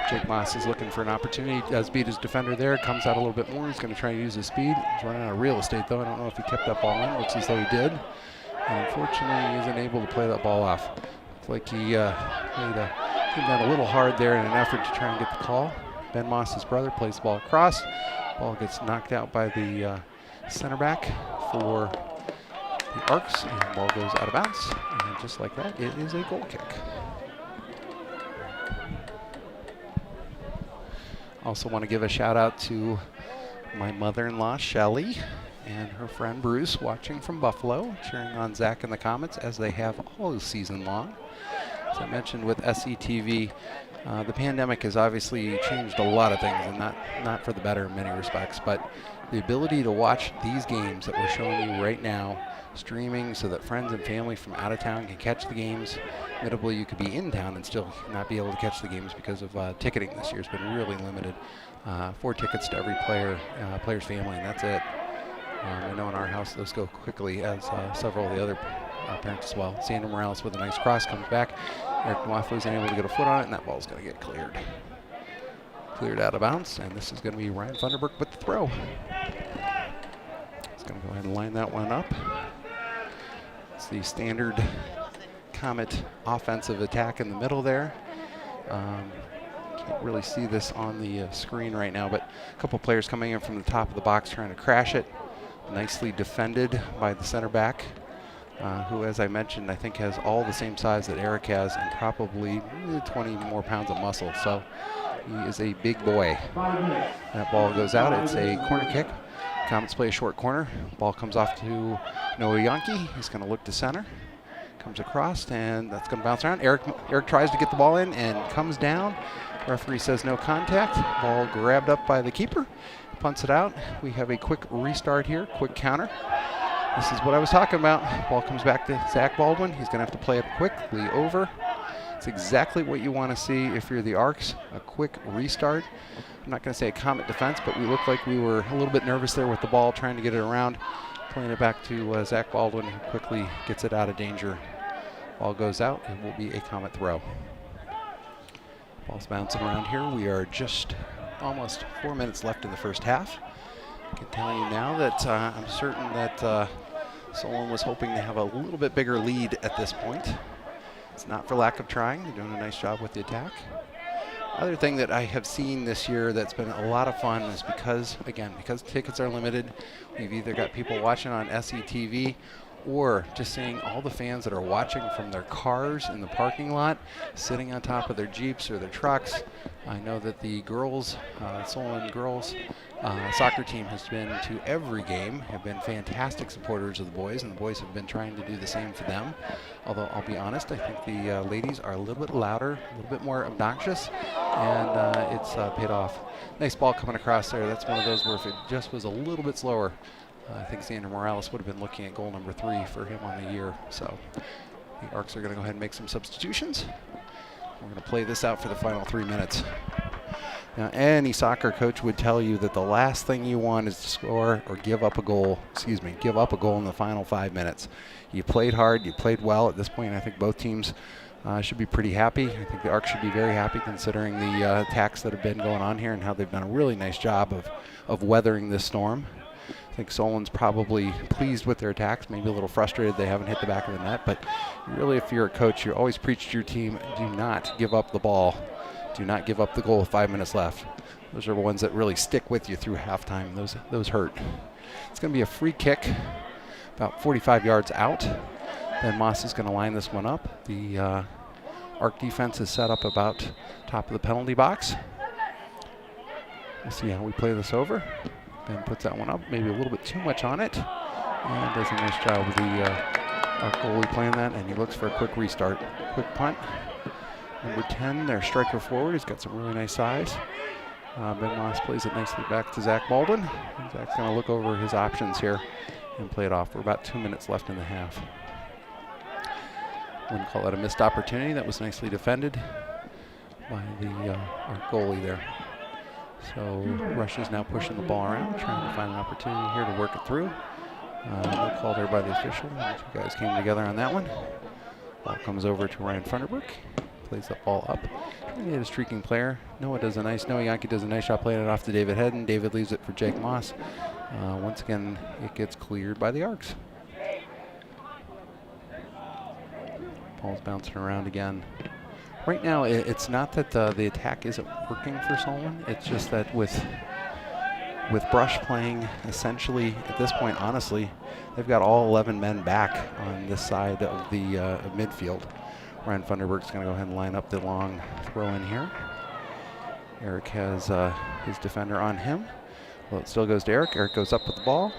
Jake Moss is looking for an opportunity. He does beat his defender there, comes out a little bit more. He's going to try to use his speed. He's running out of real estate, though. I don't know if he kept that ball in. Looks as though he did. And unfortunately, he isn't able to play that ball off. Looks like he came down a little hard there in an effort to try and get the call. Ben Moss's brother plays the ball across. Ball gets knocked out by the center back for the Arcs, and the ball goes out of bounds. And just like that, it is a goal kick. Also want to give a shout out to my mother-in-law, Shelly, and her friend Bruce, watching from Buffalo, cheering on Zach and the Comets as they have all season long. As I mentioned with SETV, the pandemic has obviously changed a lot of things, and not for the better in many respects, but the ability to watch these games that we're showing you right now, streaming so that friends and family from out of town can catch the games. Admittedly, you could be in town and still not be able to catch the games because of ticketing this year has been really limited. 4 tickets to every player's family, and that's it. I know in our house those go quickly, as several of the other parents as well. Sandra Morales with a nice cross comes back. Eric Nwafu isn't able to get a foot on it, and that ball's going to get cleared. Cleared out of bounds, and this is going to be Ryan Thunderbrook with the throw. He's going to go ahead and line that one up. It's the standard Comet offensive attack in the middle there. Can't really see this on the screen right now, but a couple players coming in from the top of the box trying to crash it. Nicely defended by the center back, who, as I mentioned, I think has all the same size that Eric has and probably 20 more pounds of muscle. So he is a big boy. That ball goes out. It's a corner kick. Comets play a short corner. Ball comes off to Noah Yankee. He's going to look to center. Comes across, and that's going to bounce around. Eric tries to get the ball in and comes down. Referee says no contact. Ball grabbed up by the keeper. Punts it out. We have a quick restart here, quick counter. This is what I was talking about. Ball comes back to Zach Baldwin. He's going to have to play it quickly over. It's exactly what you want to see if you're the Arcs, a quick restart. I'm not going to say a Comet defense, but we looked like we were a little bit nervous there with the ball, trying to get it around. Playing it back to Zach Baldwin, who quickly gets it out of danger. Ball goes out. It will be a Comet throw. Ball's bouncing around here. We are just almost 4 minutes left in the first half. I can tell you now that I'm certain that Solon was hoping to have a little bit bigger lead at this point. It's not for lack of trying. They're doing a nice job with the attack. Other thing that I have seen this year that's been a lot of fun is because tickets are limited, we've either got people watching on SETV or just seeing all the fans that are watching from their cars in the parking lot, sitting on top of their Jeeps or their trucks. I know that the girls, Solon girls soccer team has been to every game, have been fantastic supporters of the boys, and the boys have been trying to do the same for them. Although I'll be honest, I think the ladies are a little bit louder, a little bit more obnoxious, and it's paid off. Nice ball coming across there. That's one of those where if it just was a little bit slower, I think Xander Morales would have been looking at goal number 3 for him on the year. So the Arcs are going to go ahead and make some substitutions. We're going to play this out for the final 3 minutes. Now, any soccer coach would tell you that the last thing you want is to score or give up a goal in the final 5 minutes. You played hard, you played well. At this point, I think both teams should be pretty happy. I think the Arcs should be very happy considering the attacks that have been going on here and how they've done a really nice job of weathering this storm. I think Solon's probably pleased with their attacks, maybe a little frustrated they haven't hit the back of the net, but really if you're a coach, you always preach to your team, do not give up the ball. Do not give up the goal with 5 minutes left. Those are the ones that really stick with you through halftime. Those hurt. It's going to be a free kick about 45 yards out. Ben Moss is going to line this one up. The Arc defense is set up about top of the penalty box. We'll see how we play this over. Ben puts that one up, maybe a little bit too much on it, and does a nice job with the Arc goalie playing that, and he looks for a quick restart. Quick punt. Number 10, their striker forward. He's got some really nice size. Ben Moss plays it nicely back to Zach Baldwin. Zach's going to look over his options here and play it off. We're about 2 minutes left in the half. Wouldn't call that a missed opportunity. That was nicely defended by the our goalie there. So Rush is now pushing the ball around, trying to find an opportunity here to work it through. No call there by the official. The two guys came together on that one. Ball comes over to Ryan Funderburk. Plays the ball up. Trying to get a streaking player. Noah Yankee does a nice job playing it off to David Hedden. David leaves it for Jake Moss. Once again, it gets cleared by the Arcs. Ball's bouncing around again. Right now, it's not that the attack isn't working for Solon. It's just that with Brush playing essentially, at this point, honestly, they've got all 11 men back on this side of the midfield. Ryan Funderburk's going to go ahead and line up the long throw in here. Eric has his defender on him. Well, it still goes to Eric. Eric goes up with the ball.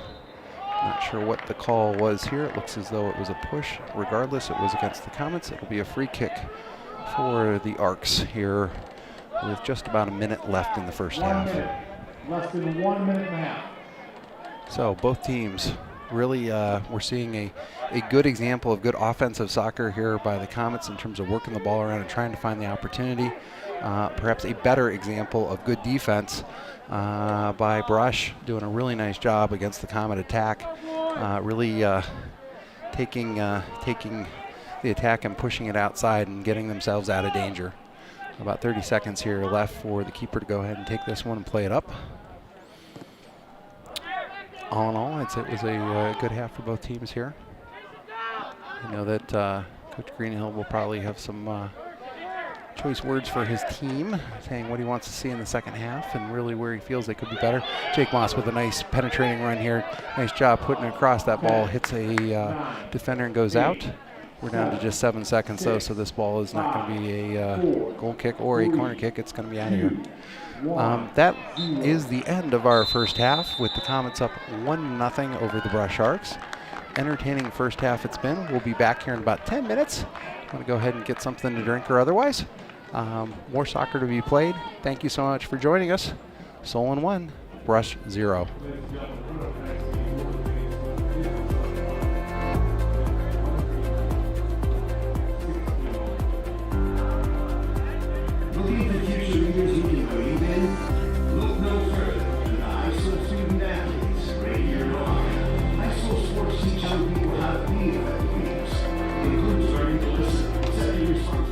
Not sure what the call was here. It looks as though it was a push. Regardless, it was against the Comets. It'll be a free kick for the Arcs here with just about a minute left in the first half. Less than 1 minute and a half. So both teams really, we're seeing a good example of good offensive soccer here by the Comets in terms of working the ball around and trying to find the opportunity. Perhaps a better example of good defense by Brush, doing a really nice job against the Comet attack. Really taking the attack and pushing it outside and getting themselves out of danger. About 30 seconds here left for the keeper to go ahead and take this one and play it up. All in all, I'd say it was a good half for both teams here. I know that Coach Greenhill will probably have some choice words for his team, saying what he wants to see in the second half and really where he feels they could be better. Jake Moss with a nice penetrating run here. Nice job putting it across. That ball hits a defender and goes out. We're down to just 7 seconds though, so this ball is not going to be a goal kick or a corner kick. It's going to be out of here. That is the end of our first half with the Comets up 1-0 over the Brush Sharks. Entertaining first half it's been. We'll be back here in about 10 minutes. I'm going to go ahead and get something to drink or otherwise. More soccer to be played. Thank you so much for joining us. Solon 1, Brush 0. Believe the future leaders you can believe in? Look no further than the ISO student athletes right here in Ohio. ISO sports teach young people how to be effective leaders. It includes learning to listen, setting responsibility.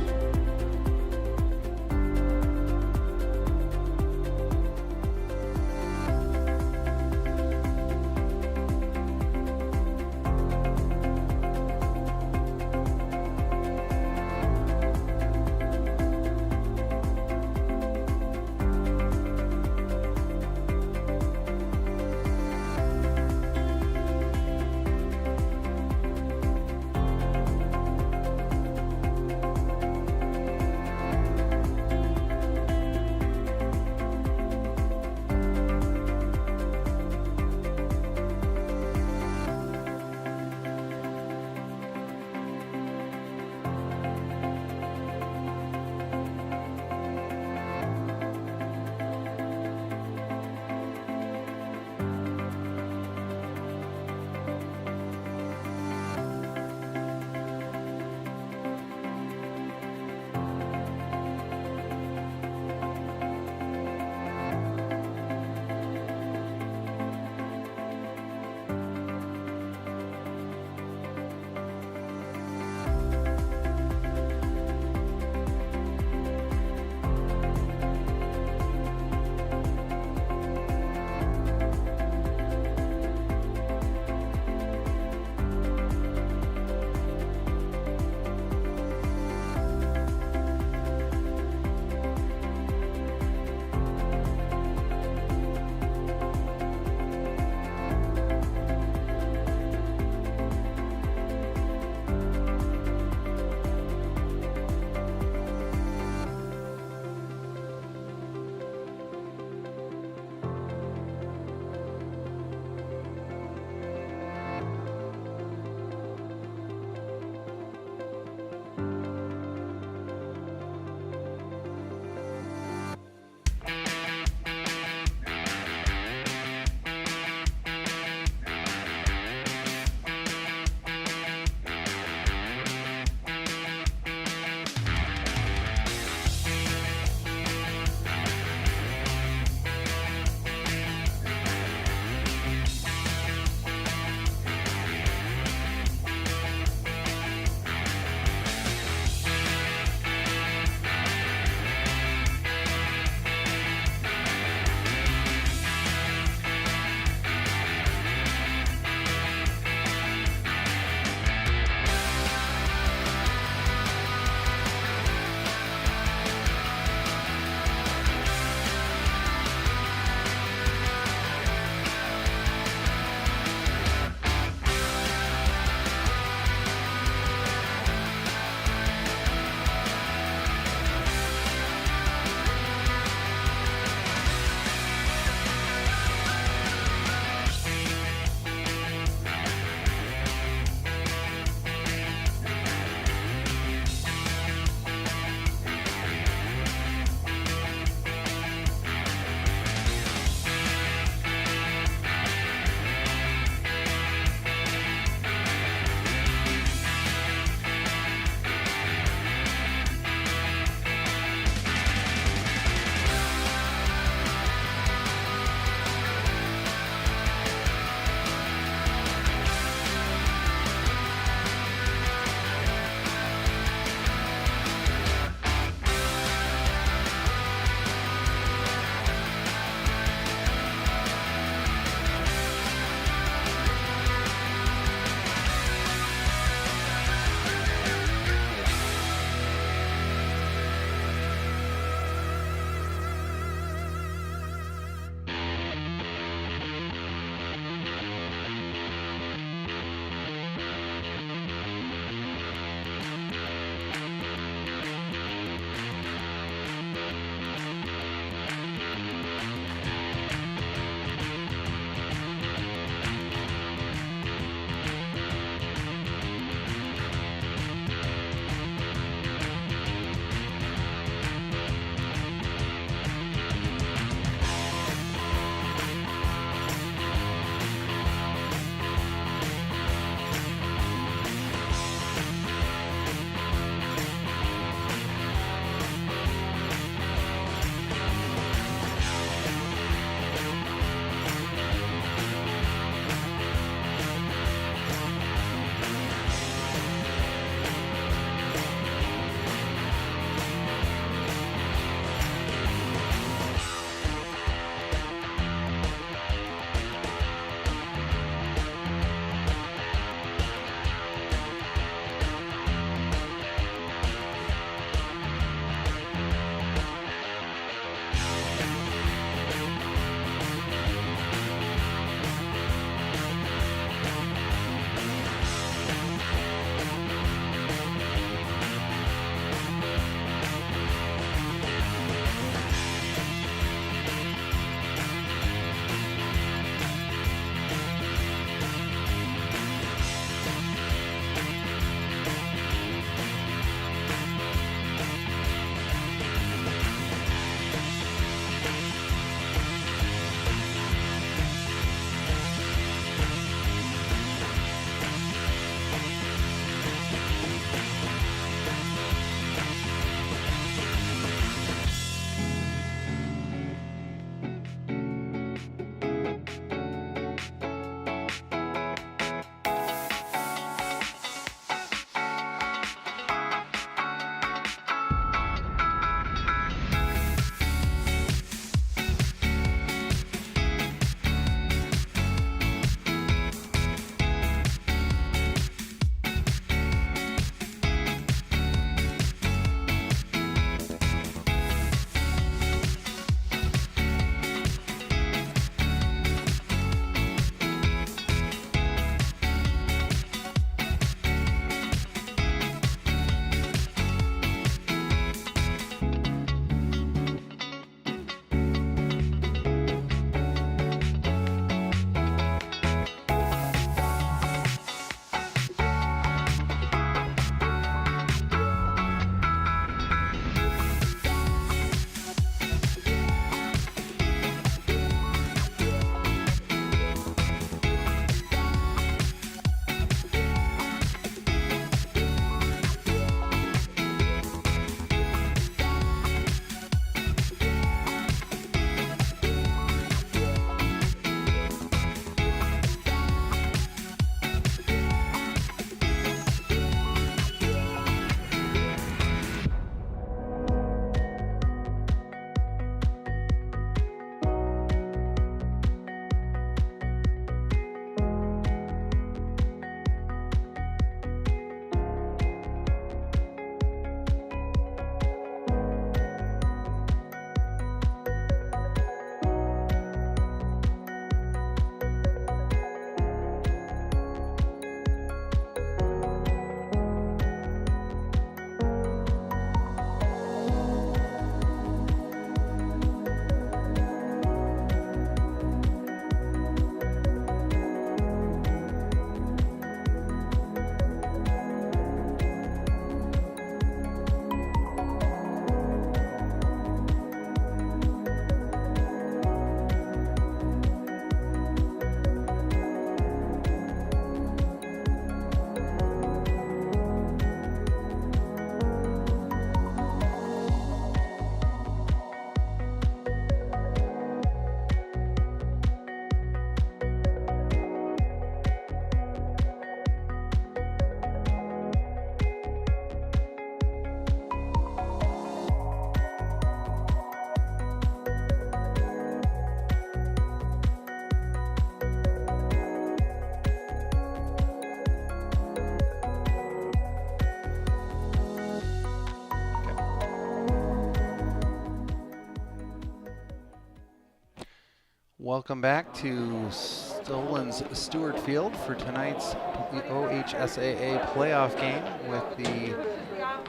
Welcome back to Solon's Stewart Field for tonight's OHSAA playoff game with the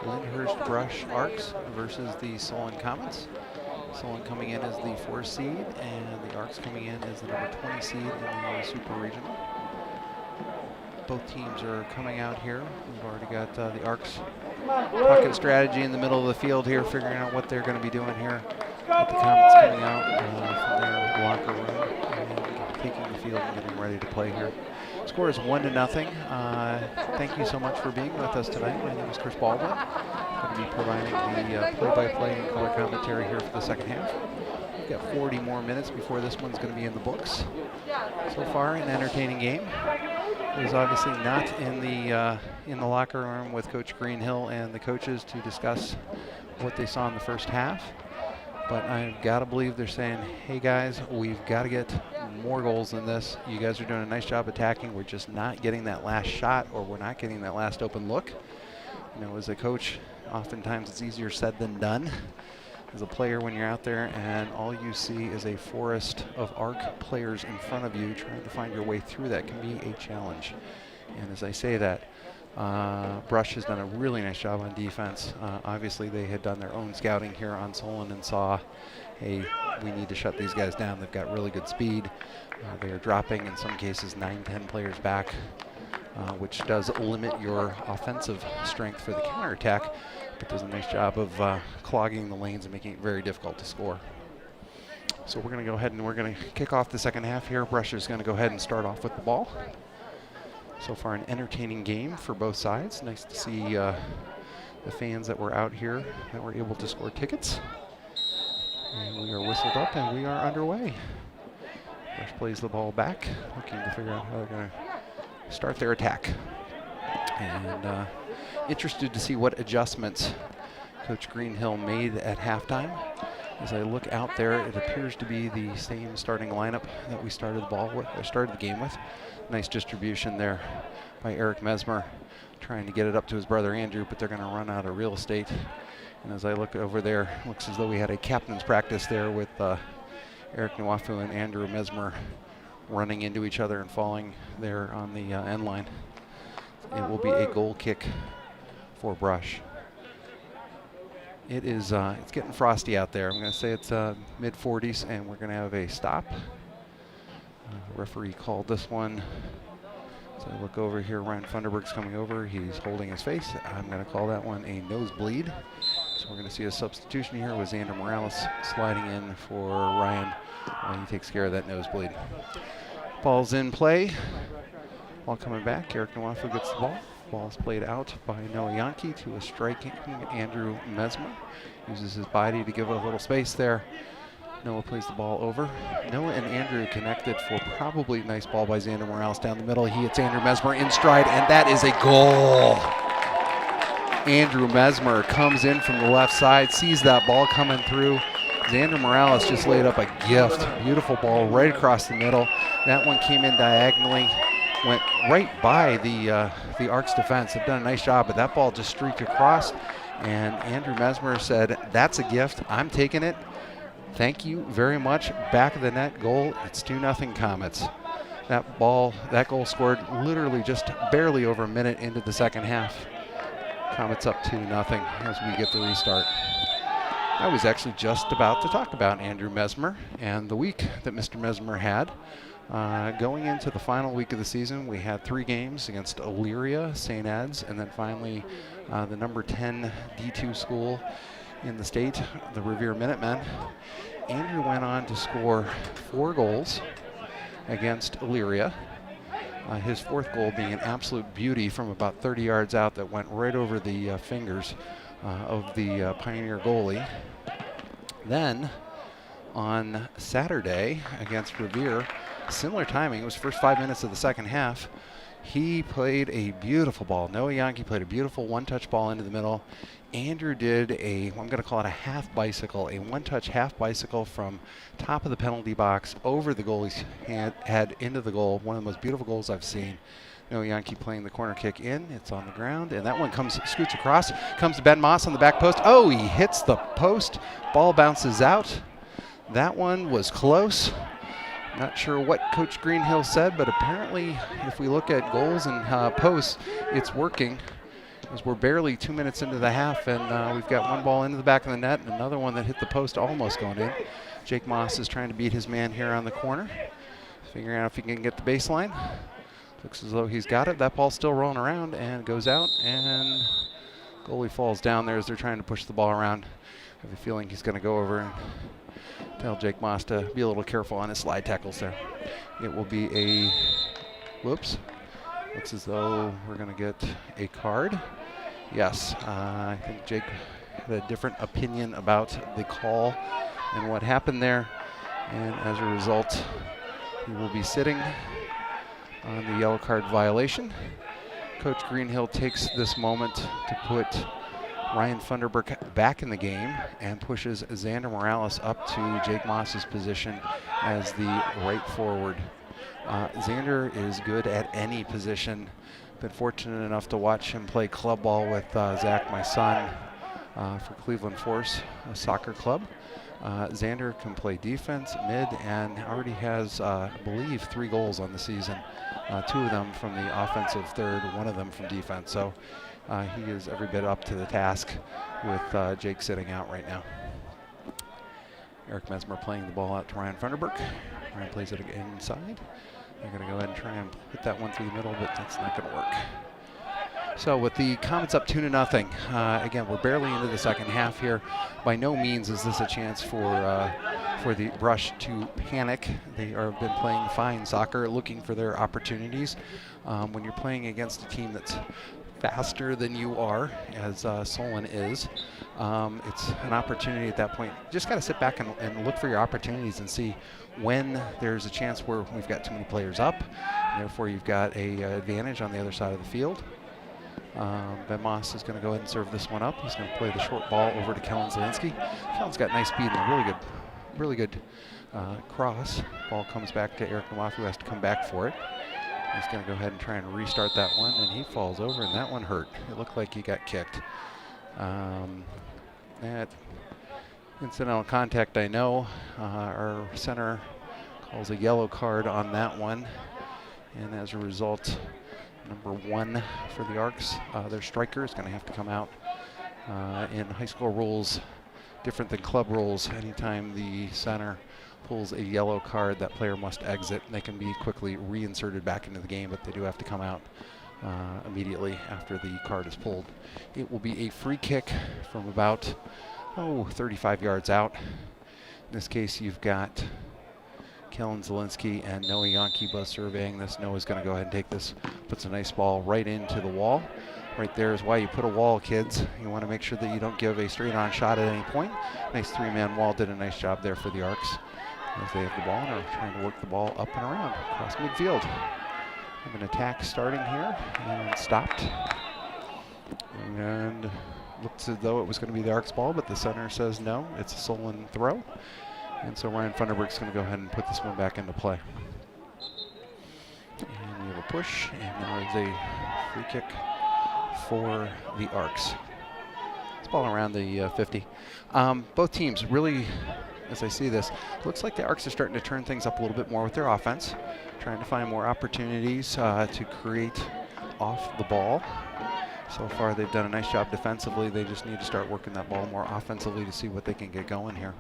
Lyndhurst Brush Arcs versus the Solon Comets. Solon coming in as the 4 seed and the Arcs coming in as the number 20 seed in the Super Regional. Both teams are coming out here. We've already got the Arcs talking strategy in the middle of the field here, figuring out what they're going to be doing here. With the Comets coming out from their locker room and taking the field and getting ready to play here. Score is 1-0. Thank you so much for being with us tonight. My name is Chris Baldwin. I'm going to be providing the play-by-play and color commentary here for the second half. We've got 40 more minutes before this one's going to be in the books. So far, an entertaining game. It was obviously not in the locker room with Coach Greenhill and the coaches to discuss what they saw in the first half. But I've got to believe they're saying, hey guys, we've got to get more goals than this. You guys are doing a nice job attacking. We're just not getting that last shot, or we're not getting that last open look. You know, as a coach, oftentimes it's easier said than done. As a player, when you're out there and all you see is a forest of ARC players in front of you, trying to find your way through that can be a challenge. And as I say that, Brush has done a really nice job on defense. Obviously, they had done their own scouting here on Solon and saw, hey, we need to shut these guys down. They've got really good speed. They are dropping, in some cases, 9-10 players back, which does limit your offensive strength for the counterattack, but does a nice job of clogging the lanes and making it very difficult to score. So we're going to go ahead and we're going to kick off the second half here. Brush is going to go ahead and start off with the ball. So far, an entertaining game for both sides. Nice to see the fans that were out here that were able to score tickets. And we are whistled up and we are underway. Brush plays the ball back, looking to figure out how they're going to start their attack. And interested to see what adjustments Coach Greenhill made at halftime. As I look out there, it appears to be the same starting lineup that we started the game with. Nice distribution there by Eric Mesmer, trying to get it up to his brother Andrew, but they're going to run out of real estate. And as I look over there, it looks as though we had a captain's practice there with Eric Nwafu and Andrew Mesmer running into each other and falling there on the end line. It will be a goal kick for Brush. It is, it's getting frosty out there. I'm going to say it's mid-40s, and we're going to have a stop. Referee called this one. So I look over here, Ryan Funderburg's coming over. He's holding his face. I'm going to call that one a nosebleed. So we're going to see a substitution here with Xander Morales sliding in for Ryan while he takes care of that nosebleed. Ball's in play. Ball coming back. Eric Nwafu gets the ball. Ball's played out by Noah Yankee to a striking Andrew Mesmer. Uses his body to give a little space there. Noah plays the ball over. Noah and Andrew connected for probably a nice ball by Xander Morales down the middle. He hits Andrew Mesmer in stride, and that is a goal. Andrew Mesmer comes in from the left side, sees that ball coming through. Xander Morales just laid up a gift. Beautiful ball right across the middle. That one came in diagonally, went right by the Arcs defense. They've done a nice job, but that ball just streaked across, and Andrew Mesmer said, that's a gift. I'm taking it. Thank you very much. Back of the net goal. It's 2-0 Comets. That goal scored literally just barely over a minute into the second half. Comets up 2-0 as we get the restart. I was actually just about to talk about Andrew Mesmer and the week that Mr. Mesmer had. Going into the final week of the season, we had 3 games against Elyria, St. Ed's, and then finally the number 10 D2 school in the state, the Revere Minutemen. Andrew went on to score 4 goals against Elyria. His 4th goal being an absolute beauty from about 30 yards out that went right over the fingers of the Pioneer goalie. Then on Saturday against Revere, similar timing, it was the first 5 minutes of the second half. He played a beautiful ball. Noah Yankee played a beautiful one-touch ball into the middle. Andrew did I'm going to call it a half bicycle, a one-touch half bicycle from top of the penalty box over the goalie's head into the goal. One of the most beautiful goals I've seen. Noah Yankee playing the corner kick in. It's on the ground, and that one scoots across. Comes to Ben Moss on the back post. Oh, he hits the post. Ball bounces out. That one was close, Not sure what Coach Greenhill said, but apparently if we look at goals and posts, it's working. As we're barely 2 minutes into the half, and we've got one ball into the back of the net and another one that hit the post almost going in. Jake Moss is trying to beat his man here on the corner, figuring out if he can get the baseline. Looks as though he's got it. That ball's still rolling around and goes out, and goalie falls down there as they're trying to push the ball around. I have a feeling he's going to go over and tell Jake Moss to be a little careful on his slide tackles there. It will be a, whoops. Looks as though we're going to get a card. Yes, I think Jake had a different opinion about the call and what happened there. And as a result, he will be sitting on the yellow card violation. Coach Greenhill takes this moment to put Ryan Funderburk back in the game and pushes Xander Morales up to Jake Moss's position as the right forward. Xander is good at any position. Been fortunate enough to watch him play club ball with Zach, my son, for Cleveland Force Soccer Club. Xander can play defense, mid, and already has, I believe, 3 goals on the season. 2 of them from the offensive third, 1 of them from defense. So he is every bit up to the task with Jake sitting out right now. Eric Mesmer playing the ball out to Ryan Funderburk. Ryan plays it inside. They're going to go ahead and try and hit that one through the middle, but that's not going to work. So with the Comets up 2-0, again, we're barely into the second half here. By no means is this a chance for the Brush to panic. They have been playing fine soccer, looking for their opportunities. When you're playing against a team that's faster than you are, as Solon is, it's an opportunity at that point. Just got to sit back and look for your opportunities and see when there's a chance where we've got too many players up, and therefore you've got a advantage on the other side of the field. Ben Moss is going to go ahead and serve this one up. He's going to play the short ball over to Kellen Zielinski. Kellen's got nice speed and a really good cross. Ball comes back to Eric Nwafu, who has to come back for it. He's going to go ahead and try and restart that one, and he falls over, and that one hurt. It looked like he got kicked. That incidental contact, I know. Our center calls a yellow card on that one, and as a result, number 1 for the Arcs, their striker is going to have to come out. In high school rules, different than club rules, anytime the center pulls a yellow card, that player must exit. They can be quickly reinserted back into the game, but they do have to come out immediately after the card is pulled. It will be a free kick from about 35 yards out. In this case, you've got Kellen Zielinski and Noah Yonke both surveying this. Noah's going to go ahead and take this, puts a nice ball right into the wall. Right there is why you put a wall, kids. You want to make sure that you don't give a straight-on shot at any point. Nice 3-man wall, did a nice job there for the Arcs as they have the ball and are trying to work the ball up and around across midfield. Have an attack starting here and stopped. And looks as though it was going to be the Arcs ball, but the center says no, it's a Solon throw. And so Ryan Funderburk's going to go ahead and put this one back into play. And we have a push, and now is a free kick for the Arcs. It's ball around the 50. Both teams really, as I see this, looks like the Arcs are starting to turn things up a little bit more with their offense, trying to find more opportunities to create off the ball. So far they've done a nice job defensively. They just need to start working that ball more offensively to see what they can get going here.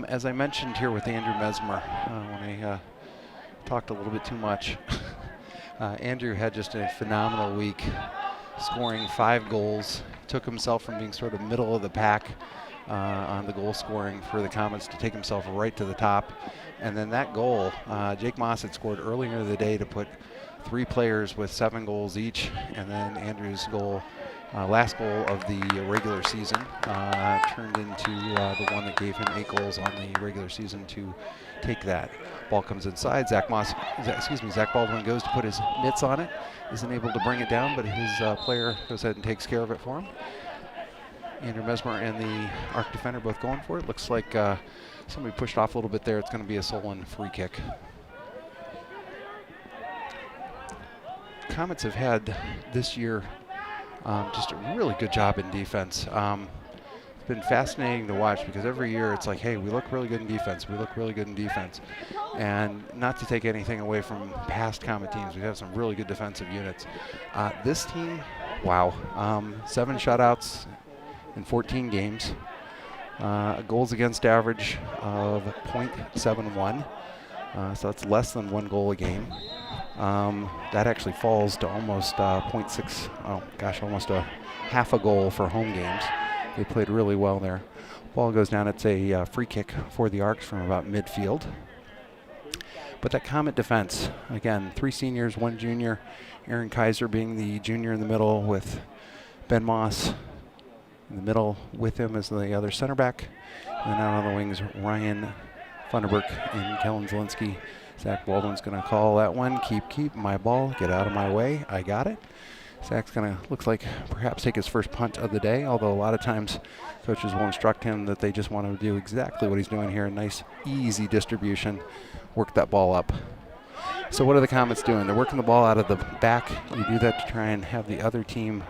As I mentioned here with Andrew Mesmer, when I talked a little bit too much, Andrew had just a phenomenal week, scoring 5 goals, took himself from being sort of middle of the pack on the goal scoring for the Comets to take himself right to the top. And then that goal, Jake Moss had scored earlier in the day to put 3 players with 7 goals each, and then Andrew's goal, last goal of the regular season, turned into the one that gave him 8 goals on the regular season to take that. Ball comes inside. Zach Baldwin goes to put his mitts on it, isn't able to bring it down, but his player goes ahead and takes care of it for him. Andrew Mesmer and the Arc defender both going for it. Looks like somebody pushed off a little bit there. It's going to be a Solon free kick. Comets have had this year just a really good job in defense. Been been fascinating to watch because every year it's like, hey, we look really good in defense. We look really good in defense. And not to take anything away from past Comet teams, we have some really good defensive units. This team, wow, 7 shutouts in 14 games. Goals against average of .71. So that's less than 1 goal a game. That actually falls to almost .6, oh gosh, almost a half a goal for home games. They played really well there. Ball goes down. It's a free kick for the Arcs from about midfield. But that Comet defense, again, 3 seniors, 1 junior. Aaron Kaiser being the junior in the middle with Ben Moss in the middle with him as the other center back. And then out on the wings, Ryan Funderburk and Kellen Zielinski. Zach Baldwin's going to call that one. Keep my ball. Get out of my way. I got it. Zach's going to, looks like, perhaps take his first punt of the day, although a lot of times coaches will instruct him that they just want to do exactly what he's doing here. A nice, easy distribution. Work that ball up. So what are the Comets doing? They're working the ball out of the back. You do that to try and have the other team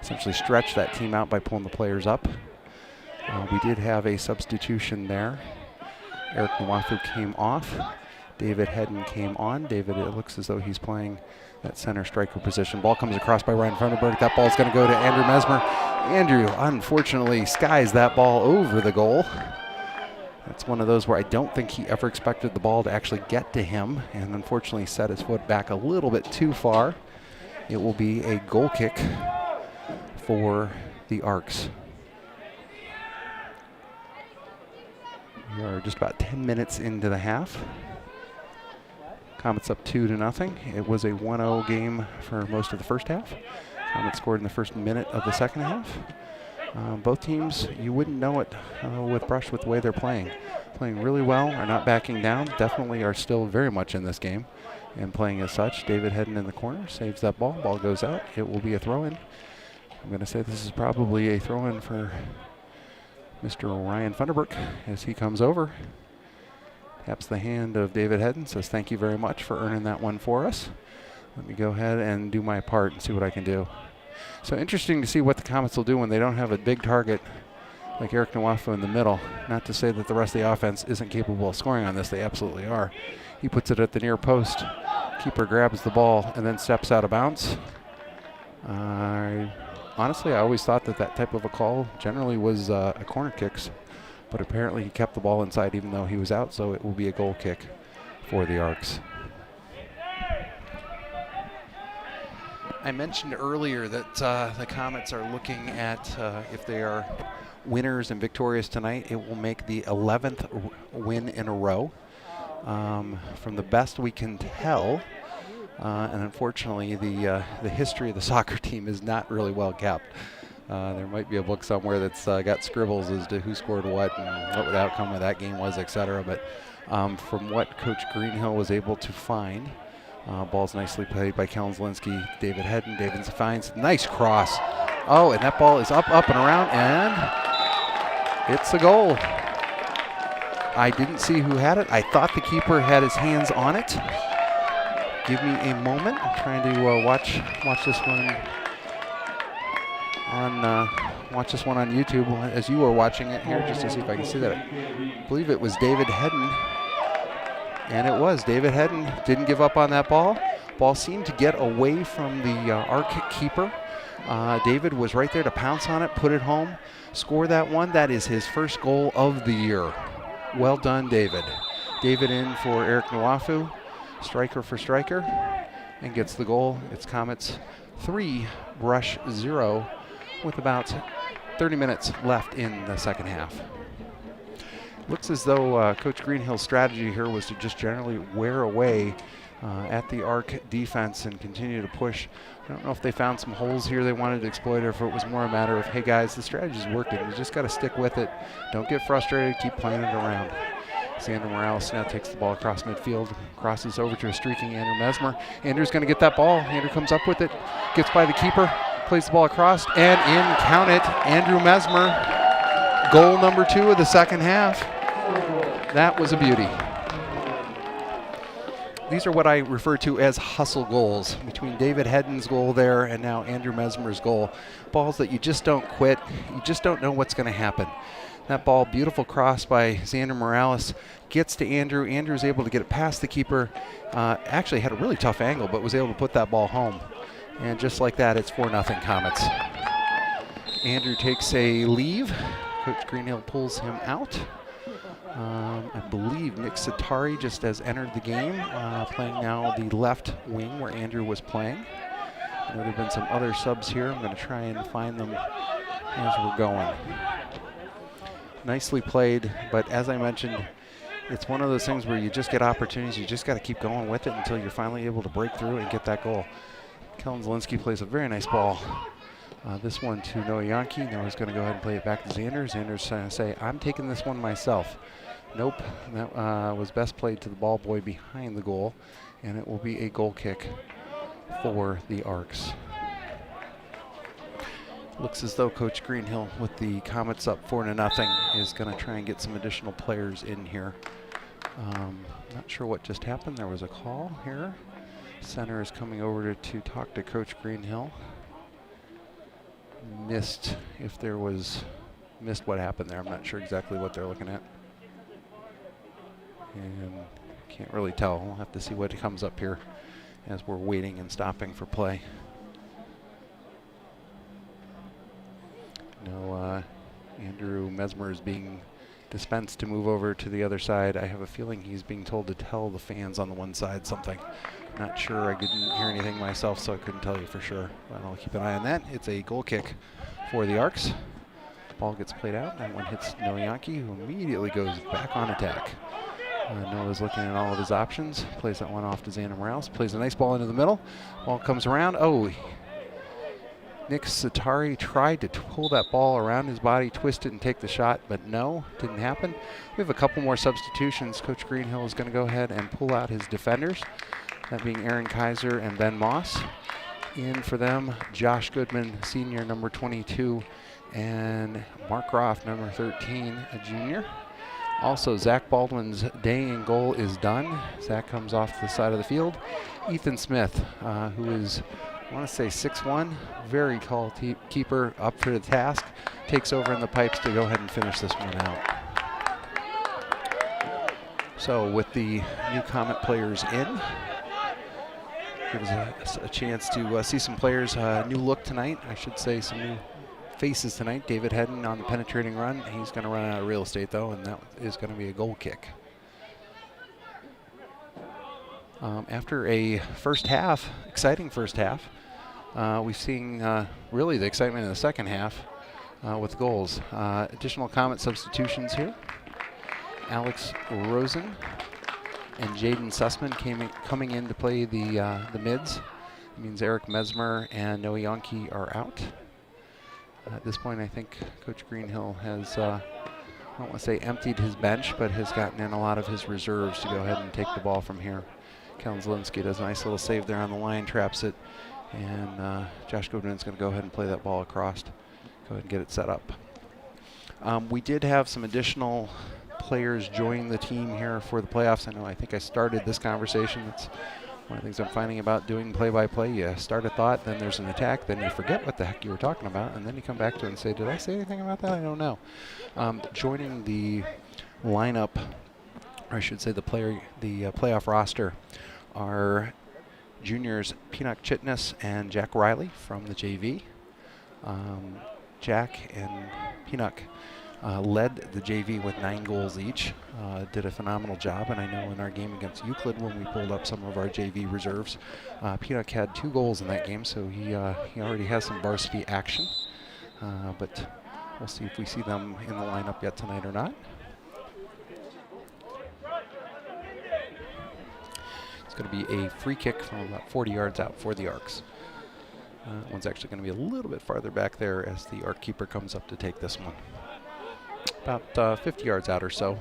essentially stretch that team out by pulling the players up. We did have a substitution there. Eric Nwafu came off. David Hedden came on. David, it looks as though he's playing that center striker position. Ball comes across by Ryan Funderburg. That ball's going to go to Andrew Mesmer. Andrew, unfortunately, skies that ball over the goal. That's one of those where I don't think he ever expected the ball to actually get to him, and unfortunately set his foot back a little bit too far. It will be a goal kick for the Arcs. We are just about 10 minutes into the half. Comets up 2-0. It was a 1-0 game for most of the first half. Comets scored in the first minute of the second half. Both teams, you wouldn't know it with Brush with the way they're playing. Playing really well, are not backing down, definitely are still very much in this game and playing as such. David Hedden in the corner saves that ball. Ball goes out. It will be a throw-in. I'm going to say this is probably a throw-in for Mr. Ryan Funderburk as he comes over. Taps the hand of David Hedden, says thank you very much for earning that one for us. Let me go ahead and do my part and see what I can do. So interesting to see what the Comets will do when they don't have a big target like Eric Nwafu in the middle. Not to say that the rest of the offense isn't capable of scoring on this. They absolutely are. He puts it at the near post. Keeper grabs the ball and then steps out of bounds. Honestly, I always thought that that type of a call generally was a corner kicks. But apparently he kept the ball inside even though he was out, so it will be a goal kick for the Arcs. I mentioned earlier that the Comets are looking at if they are winners and victorious tonight, it will make the 11th win in a row. From the best we can tell, and unfortunately the history of the soccer team is not really well kept. There might be a book somewhere that's got scribbles as to who scored what and what the outcome of that game was, etc. But from what Coach Greenhill was able to find, ball's nicely played by Kellen Zielinski. David Hedden. David finds nice cross. Oh, and that ball is up and around, and it's a goal. I didn't see who had it. I thought the keeper had his hands on it. Give me a moment. I'm trying to watch this one on YouTube as you are watching it here, just to see if I can see that. I believe it was David Hedden, and it was David Hedden. Didn't give up on that ball. Ball seemed to get away from the Arc keeper. David was right there to pounce on it, put it home, score that one. That is his first goal of the year. Well done, David. David in for Eric Nwafu, striker for striker, and gets the goal. It's Comets 3, Brush 0, with about 30 minutes left in the second half. Looks as though Coach Greenhill's strategy here was to just generally wear away at the Arc defense and continue to push. I don't know if they found some holes here they wanted to exploit, or if it was more a matter of, hey guys, the strategy's working. You just got to stick with it. Don't get frustrated. Keep playing it around. Sandra Morales now takes the ball across midfield, crosses over to a streaking Andrew Mesmer. Andrew's going to get that ball. Andrew comes up with it, gets by the keeper, plays the ball across, and in, count it, Andrew Mesmer. Goal number 2 of the second half. That was a beauty. these are what I refer to as hustle goals between David Hedden's goal there and now Andrew Mesmer's goal. Balls that you just don't quit. You just don't know what's going to happen. That ball, beautiful cross by Xander Morales, gets to Andrew. Andrew's able to get it past the keeper. Actually had a really tough angle, but was able to put that ball home. And just like that, it's 4-0 Comets. Andrew takes a leave. Coach Greenhill pulls him out. I believe Nick Satari just has entered the game, playing now the left wing where Andrew was playing. I know there have been some other subs here. I'm going to try and find them as we're going. Nicely played, but as I mentioned, it's one of those things where you just get opportunities. You just got to keep going with it until you're finally able to break through and get that goal. Kellen Zielinski plays a very nice ball. This one to Noah Yankee. Noah's going to go ahead and play it back to Xander. Xander's trying to say, I'm taking this one myself. Nope, that was best played to the ball boy behind the goal, and it will be a goal kick for the Arcs. Looks as though Coach Greenhill, with the Comets up 4-0, is going to try and get some additional players in here. Not sure what just happened. There was a call here. Center is coming over to talk to Coach Greenhill. Missed what happened there. I'm not sure exactly what they're looking at. And can't really tell. We'll have to see what comes up here as we're waiting and stopping for play. No, Andrew Mesmer is being dispensed to move over to the other side. I have a feeling he's being told to tell the fans on the one side something. Not sure. I didn't hear anything myself, so I couldn't tell you for sure. But I'll keep an eye on that. It's a goal kick for the Arcs. Ball gets played out. That one hits Noah Yankee, who immediately goes back on attack. Noah's looking at all of his options. Plays that one off to Xander Morales. Plays a nice ball into the middle. Ball comes around. Oh, Nick Satari tried to pull that ball around his body, twist it, and take the shot, but no, didn't happen. We have a couple more substitutions. Coach Greenhill is going to go ahead and pull out his defenders, that being Aaron Kaiser and Ben Moss. In for them, Josh Goodman, senior, number 22, and Mark Groff, number 13, a junior. Also, Zach Baldwin's day in goal is done. Zach comes off the side of the field. Ethan Smith, who is, I want to say 6'1", very tall keeper, up for the task, takes over in the pipes to go ahead and finish this one out. So with the new Comet players in, gives us a chance to see some players, new look tonight, I should say some new faces tonight. David Hedden on the penetrating run. He's going to run out of real estate though, and that is going to be a goal kick. After a first half, exciting first half, we've seen really the excitement in the second half with goals. Additional Comet substitutions here. Alex Rosen and Jaden Sussman coming in to play the mids. It means Eric Mesmer and Noah Yankee are out. At this point, I think Coach Greenhill has, I don't want to say emptied his bench, but has gotten in a lot of his reserves to go ahead and take the ball from here. Kellen Zielinski does a nice little save there on the line, traps it, and Josh Goodman's going to go ahead and play that ball across. Go ahead and get it set up. We did have some additional players join the team here for the playoffs. I think I started this conversation. It's one of the things I'm finding about doing play-by-play. You start a thought, then there's an attack, then you forget what the heck you were talking about, and then you come back to it and say, did I say anything about that? I don't know. Joining the lineup, or I should say the playoff roster, are juniors Pinnock Chitness and Jack Riley from the JV. Jack and Pinnock led the JV with 9 goals each. Did a phenomenal job, and I know in our game against Euclid when we pulled up some of our JV reserves, Pinnock had 2 goals in that game, so he already has some varsity action. But we'll see if we see them in the lineup yet tonight or not. It's going to be a free kick from about 40 yards out for the Arcs. One's actually going to be a little bit farther back there as the Arc keeper comes up to take this one. About 50 yards out or so.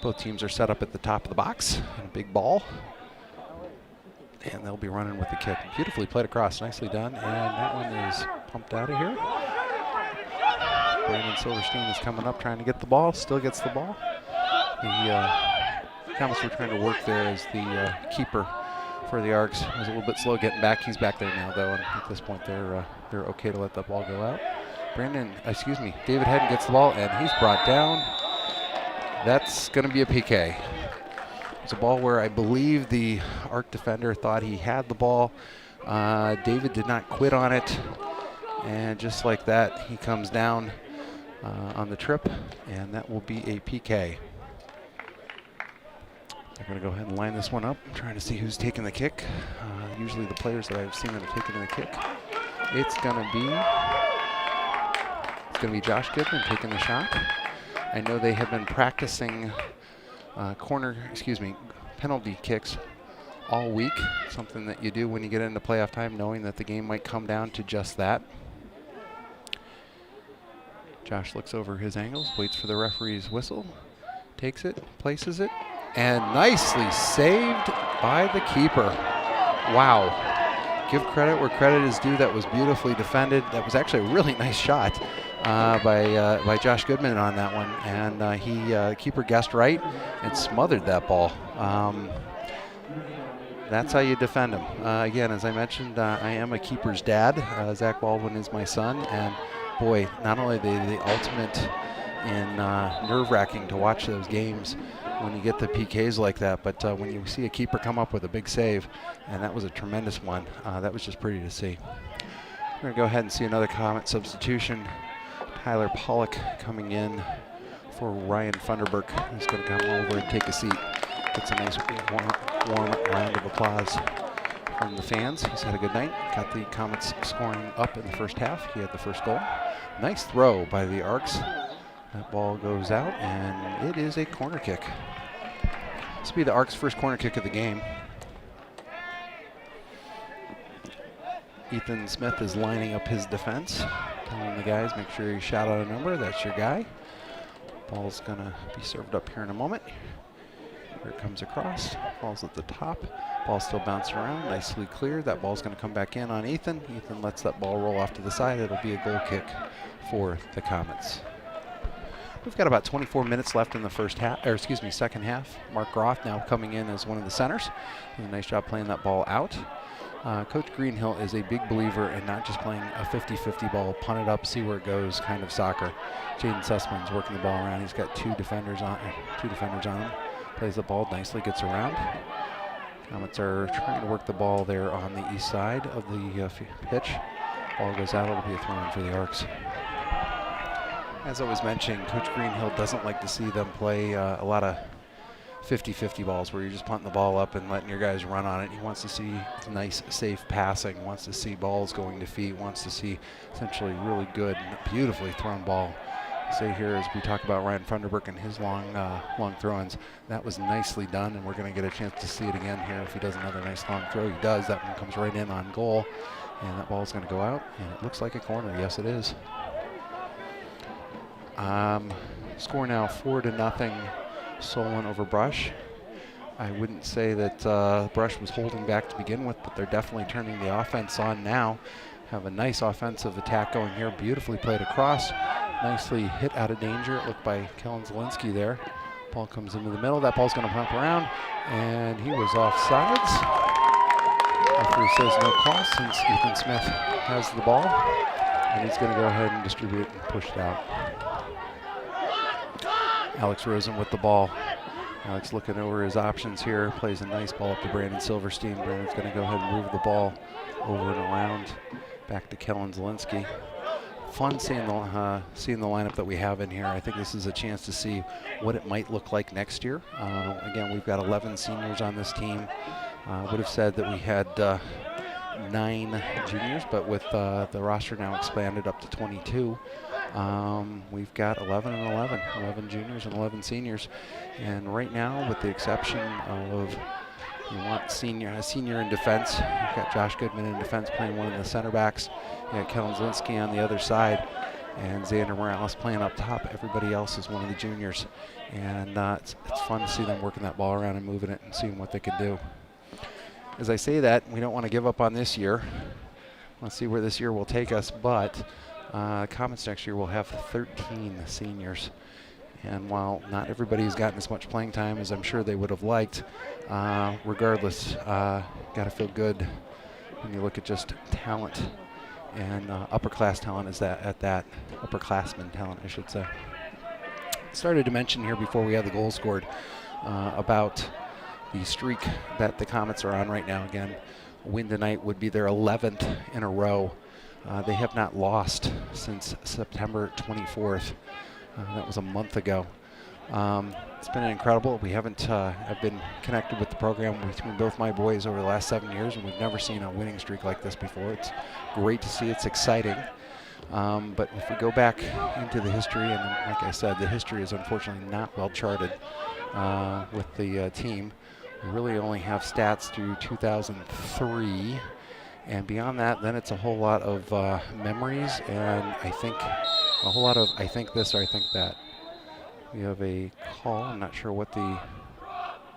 Both teams are set up at the top of the box in a big ball. And they'll be running with the kick. Beautifully played across, nicely done. And that one is pumped out of here. Brandon Silverstein is coming up trying to get the ball, still gets the ball. He Comets were trying to work there as the keeper for the Arcs was a little bit slow getting back. He's back there now, though, and at this point they're okay to let that ball go out. David Hedden gets the ball, and he's brought down. That's going to be a PK. It's a ball where I believe the Arc defender thought he had the ball. David did not quit on it, and just like that, he comes down on the trip, and that will be a PK. They're going to go ahead and line this one up. I'm trying to see who's taking the kick. Usually the players that I've seen that have taken the kick. It's going to be Josh Goodman taking the shot. I know they have been practicing penalty kicks all week. Something that you do when you get into playoff time, knowing that the game might come down to just that. Josh looks over his angles, waits for the referee's whistle, takes it, places it, and nicely saved by the keeper. Wow. Give credit where credit is due. That was beautifully defended. That was actually a really nice shot by Josh Goodman on that one. And keeper guessed right and smothered that ball. That's how you defend him. Again, as I mentioned, I am a keeper's dad. Zach Baldwin is my son. And boy, not only the ultimate in nerve-wracking to watch those games when you get the PKs like that, but when you see a keeper come up with a big save, and that was a tremendous one, that was just pretty to see. We're going to go ahead and see another Comet substitution. Tyler Pollock coming in for Ryan Funderburk, who's going to come over and take a seat. Gets a nice warm round of applause from the fans. He's had a good night. Got the Comets scoring up in the first half. He had the first goal. Nice throw by the Arcs. That ball goes out, and it is a corner kick. This will be the Arcs' first corner kick of the game. Ethan Smith is lining up his defense, telling the guys, make sure you shout out a number. That's your guy. Ball's going to be served up here in a moment. Here it comes across. Ball's at the top. Ball still bouncing around, nicely cleared. That ball's going to come back in on Ethan. Ethan lets that ball roll off to the side. It'll be a goal kick for the Comets. We've got about 24 minutes left in the second half. Mark Groff now coming in as one of the centers. Did a nice job playing that ball out. Coach Greenhill is a big believer in not just playing a 50-50 ball, punt it up, see where it goes kind of soccer. Jaden Sussman's working the ball around. He's got two defenders on him. Plays the ball nicely, gets around. Comets are trying to work the ball there on the east side of the pitch. Ball goes out, it'll be a throw-in for the Arcs. As I was mentioning, Coach Greenhill doesn't like to see them play a lot of 50-50 balls where you're just punting the ball up and letting your guys run on it. He wants to see nice, safe passing, wants to see balls going to feet, wants to see essentially really good, beautifully thrown ball. Say here as we talk about Ryan Funderburk and his long throw-ins, that was nicely done, and we're going to get a chance to see it again here. If he does another nice long throw, he does. That one comes right in on goal, and that ball's going to go out, and it looks like a corner. Yes, it is. Score now 4-0, Solon over Brush. I wouldn't say that Brush was holding back to begin with, but they're definitely turning the offense on now. Have a nice offensive attack going here. Beautifully played across. Nicely hit out of danger. It looked by Kellen Zielinski there. Ball comes into the middle. That ball's going to pump around, and he was offsides. Referee says no call since Ethan Smith has the ball, and he's going to go ahead and distribute it and push it out. Alex Rosen with the ball. Alex looking over his options here. Plays a nice ball up to Brandon Silverstein. Brandon's going to go ahead and move the ball over and around. Back to Kellen Zielinski. Fun seeing the lineup that we have in here. I think this is a chance to see what it might look like next year. Again, we've got 11 seniors on this team. Would have said that we had 9 juniors, but with the roster now expanded up to 22, we've got 11 juniors and 11 seniors. And right now, with the exception of you want a senior in defense. You've got Josh Goodman in defense playing one of the center backs. You got Kellen Zielinski on the other side, and Xander Morales playing up top. Everybody else is one of the juniors, and it's fun to see them working that ball around and moving it and seeing what they can do. As I say that, we don't want to give up on this year. Let's see where this year will take us, but Comets next year will have 13 seniors. And while not everybody's gotten as much playing time as I'm sure they would have liked, regardless, got to feel good when you look at just talent and upper-class talent is that at that, upperclassmen talent, I should say. Started to mention here before we had the goal scored about the streak that the Comets are on right now. Again, a win tonight would be their 11th in a row. They have not lost since September 24th. That was a month ago. It's been incredible. We haven't, I've been connected with the program between both my boys over the last 7 years, and we've never seen a winning streak like this before. It's great to see. It's exciting. But if we go back into the history, and like I said, the history is unfortunately not well charted with the team. We really only have stats through 2003. And beyond that, then it's a whole lot of memories, and I think a whole lot of I think this or I think that. We have a call. I'm not sure what the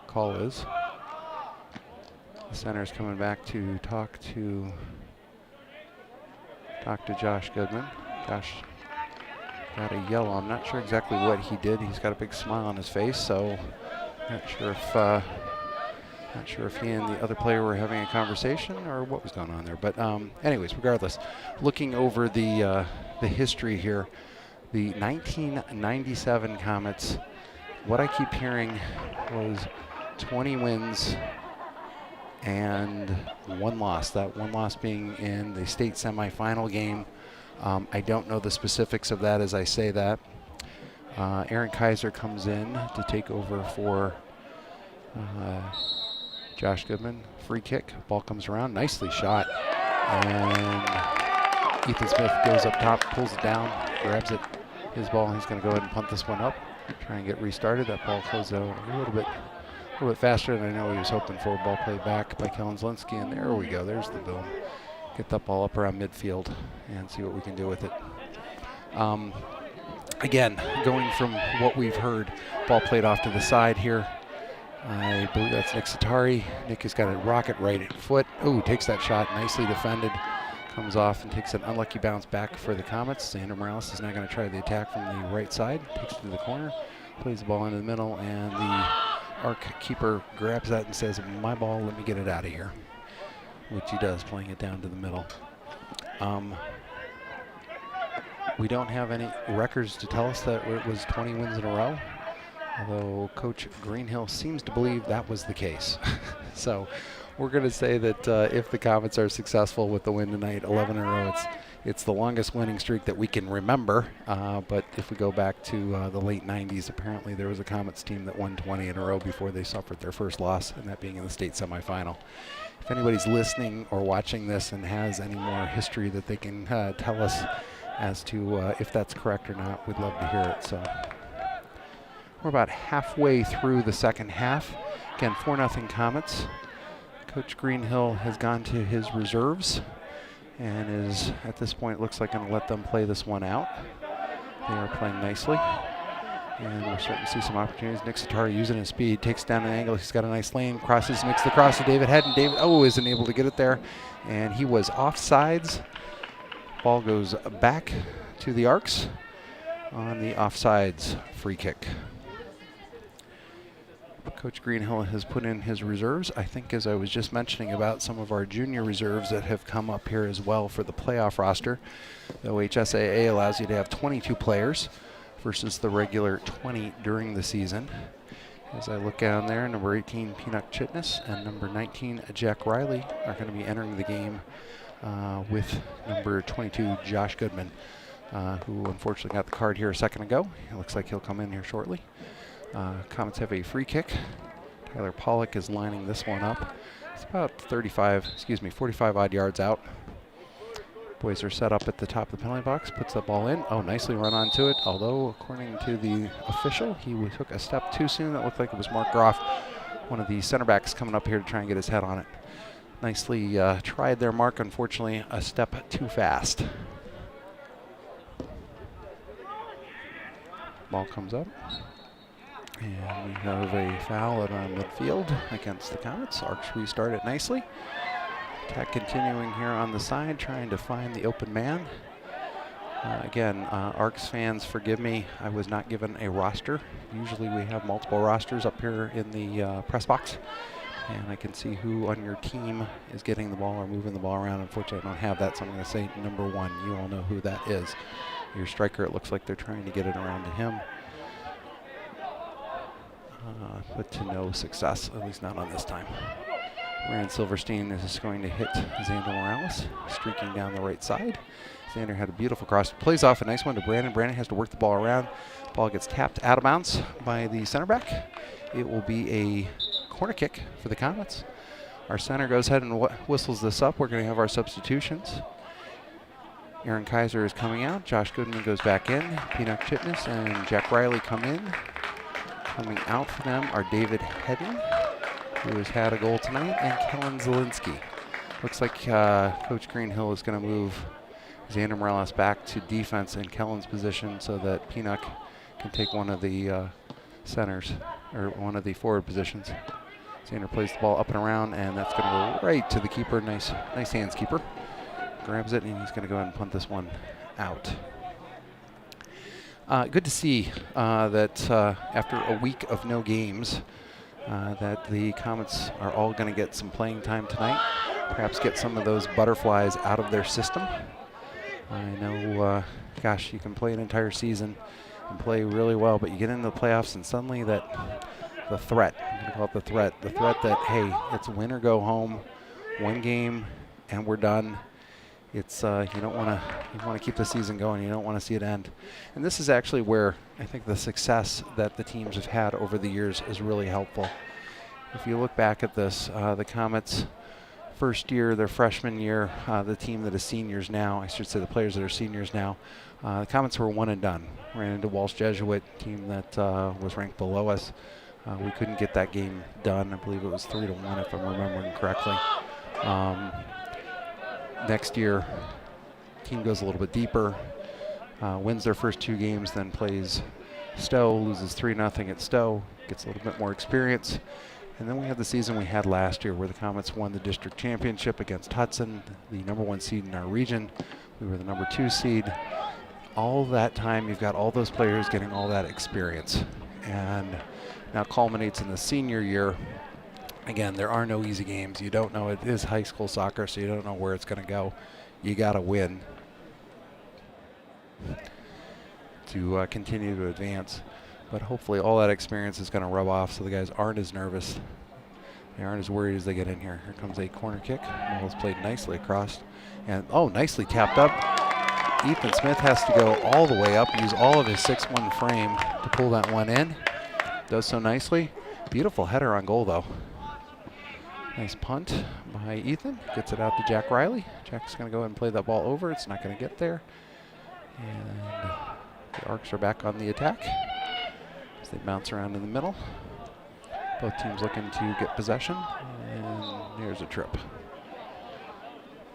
call is. The center's coming back to talk to Josh Goodman. Josh got a yellow. I'm not sure exactly what he did. He's got a big smile on his face, so not sure if he and the other player were having a conversation or what was going on there. But anyways, regardless, looking over the history here, the 1997 Comets, what I keep hearing was 20 wins and 1 loss. That 1 loss being in the state semifinal game. I don't know the specifics of that as I say that. Aaron Kaiser comes in to take over for Josh Goodman. Free kick. Ball comes around. Nicely shot. And Ethan Smith goes up top, pulls it down, grabs it. His ball. He's going to go ahead and punt this one up. Try and get restarted. That ball goes out a little bit faster than I know he was hoping for. Ball played back by Kellen Zielinski. And there we go. There's the boom. Get that ball up around midfield and see what we can do with it. Again, going from what we've heard, ball played off to the side here. I believe that's Nick Satari. Nick has got a rocket right at foot. Oh, takes that shot. Nicely defended. Comes off and takes an unlucky bounce back for the Comets. Xander Morales is now going to try the attack from the right side. Takes it to the corner. Plays the ball into the middle. And the arc keeper grabs that and says, my ball, let me get it out of here. Which he does, playing it down to the middle. We don't have any records to tell us that it was 20 wins in a row. Although Coach Greenhill seems to believe that was the case. So we're going to say that if the Comets are successful with the win tonight, 11 in a row, it's the longest winning streak that we can remember. But if we go back to the late 90s, apparently there was a Comets team that won 20 in a row before they suffered their first loss, and that being in the state semifinal. If anybody's listening or watching this and has any more history that they can tell us as to if that's correct or not, we'd love to hear it. So we're about halfway through the second half. Again, 4-0 Comets. Coach Greenhill has gone to his reserves and is, at this point, looks like going to let them play this one out. They are playing nicely. And we're starting to see some opportunities. Nick Satari using his speed, takes down an angle. He's got a nice lane, crosses, makes the cross to David Head, and David, isn't able to get it there. And he was offsides. Ball goes back to the Arcs on the offsides free kick. Coach Greenhill has put in his reserves. I think, as I was just mentioning about some of our junior reserves that have come up here as well for the playoff roster. The OHSAA allows you to have 22 players versus the regular 20 during the season. As I look down there, number 18, Peanut Chitness, and number 19, Jack Riley, are going to be entering the game with number 22, Josh Goodman, who unfortunately got the card here a second ago. It looks like he'll come in here shortly. Comets have a free kick. Tyler Pollock is lining this one up. It's about 45 odd yards out. Boys are set up at the top of the penalty box, puts the ball in. Oh, nicely run onto it. Although, according to the official, he took a step too soon. That looked like it was Mark Groff, one of the center backs, coming up here to try and get his head on it. Nicely tried there, Mark. Unfortunately, a step too fast. Ball comes up. And we have a foul out on midfield against the Comets. Arcs restart it nicely. Attack continuing here on the side, trying to find the open man. Again, Arcs fans, forgive me. I was not given a roster. Usually we have multiple rosters up here in the press box. And I can see who on your team is getting the ball or moving the ball around. Unfortunately, I don't have that, so I'm going to say number 1. You all know who that is. Your striker, it looks like they're trying to get it around to him. But to no success, at least not on this time. Rand Silverstein is going to hit Xander Morales, streaking down the right side. Xander had a beautiful cross. Plays off a nice one to Brandon. Brandon has to work the ball around. Ball gets tapped out of bounds by the center back. It will be a corner kick for the Comets. Our center goes ahead and whistles this up. We're going to have our substitutions. Aaron Kaiser is coming out. Josh Goodman goes back in. Peanut Chipness and Jack Riley come in. Coming out for them are David Hedden, who has had a goal tonight, and Kellen Zielinski. Looks like Coach Greenhill is going to move Xander Morales back to defense in Kellen's position so that Peanut can take one of the centers, or one of the forward positions. Xander plays the ball up and around, and that's going to go right to the keeper. Nice hands, keeper. Grabs it, and he's going to go ahead and punt this one out. Good to see that after a week of no games, that the Comets are all going to get some playing time tonight. Perhaps get some of those butterflies out of their system. I know, gosh, you can play an entire season and play really well, but you get into the playoffs and suddenly the threat, I'm going to call it the threat that, hey, it's win or go home, one game and we're done. It's you want to keep the season going. You don't want to see it end. And this is actually where I think the success that the teams have had over the years is really helpful. If you look back at this, the Comets' first year, their freshman year, the team that is seniors now, I should say the players that are seniors now, the Comets were one and done. Ran into Walsh Jesuit, team that was ranked below us. We couldn't get that game done. I believe it was 3-1 if I'm remembering correctly. Next year, team goes a little bit deeper, wins their first 2 games, then plays Stowe, loses 3-0 at Stowe, gets a little bit more experience. And then we have the season we had last year where the Comets won the district championship against Hudson, the number 1 seed in our region. We were the number 2 seed. All that time, you've got all those players getting all that experience. And now culminates in the senior year. Again, there are no easy games. You don't know. It is high school soccer, so you don't know where it's going to go. You got to win to continue to advance. But hopefully all that experience is going to rub off so the guys aren't as nervous. They aren't as worried as they get in here. Here comes a corner kick. Ball's played nicely across. And, nicely tapped up. Ethan Smith has to go all the way up, use all of his 6'1" frame to pull that one in. Does so nicely. Beautiful header on goal, though. Nice punt by Ethan. Gets it out to Jack Riley. Jack's going to go ahead and play that ball over. It's not going to get there. And the Arcs are back on the attack as they bounce around in the middle. Both teams looking to get possession. And here's a trip.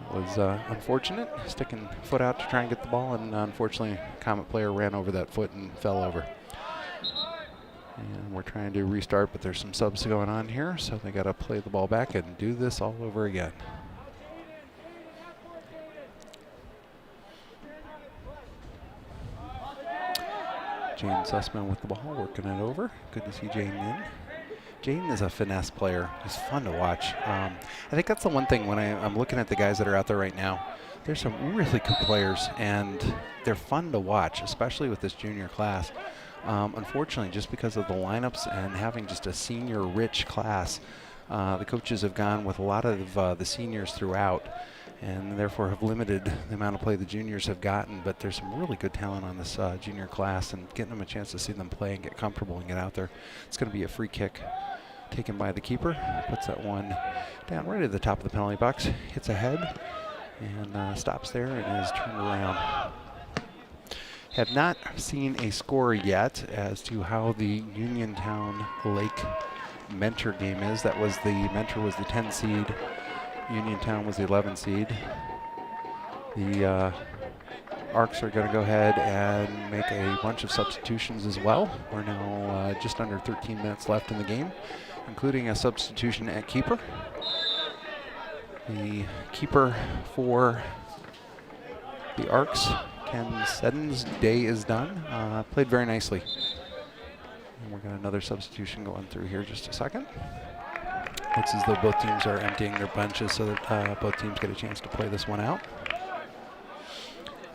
It was unfortunate. Sticking foot out to try and get the ball, and unfortunately, Comet player ran over that foot and fell over. And we're trying to restart, but there's some subs going on here, so they got to play the ball back and do this all over again. Jane Sussman with the ball, working it over. Good to see Jane in. Jane is a finesse player. He's fun to watch. I think that's the one thing when I'm looking at the guys that are out there right now. There's some really good players, and they're fun to watch, especially with this junior class. Unfortunately, just because of the lineups and having just a senior-rich class, the coaches have gone with a lot of the seniors throughout, and therefore have limited the amount of play the juniors have gotten. But there's some really good talent on this junior class, and getting them a chance to see them play and get comfortable and get out there. It's going to be a free kick taken by the keeper. Puts that one down right at the top of the penalty box, hits a head, and stops there and is turned around. Have not seen a score yet as to how the Uniontown Lake Mentor game is. Mentor was the 10 seed. Uniontown was the 11 seed. The Arcs are going to go ahead and make a bunch of substitutions as well. We're now just under 13 minutes left in the game, including a substitution at keeper. The keeper for the Arcs Ken Seddon's day is done. Played very nicely. And we're got another substitution going through here just a second. Looks as though both teams are emptying their benches so that both teams get a chance to play this one out.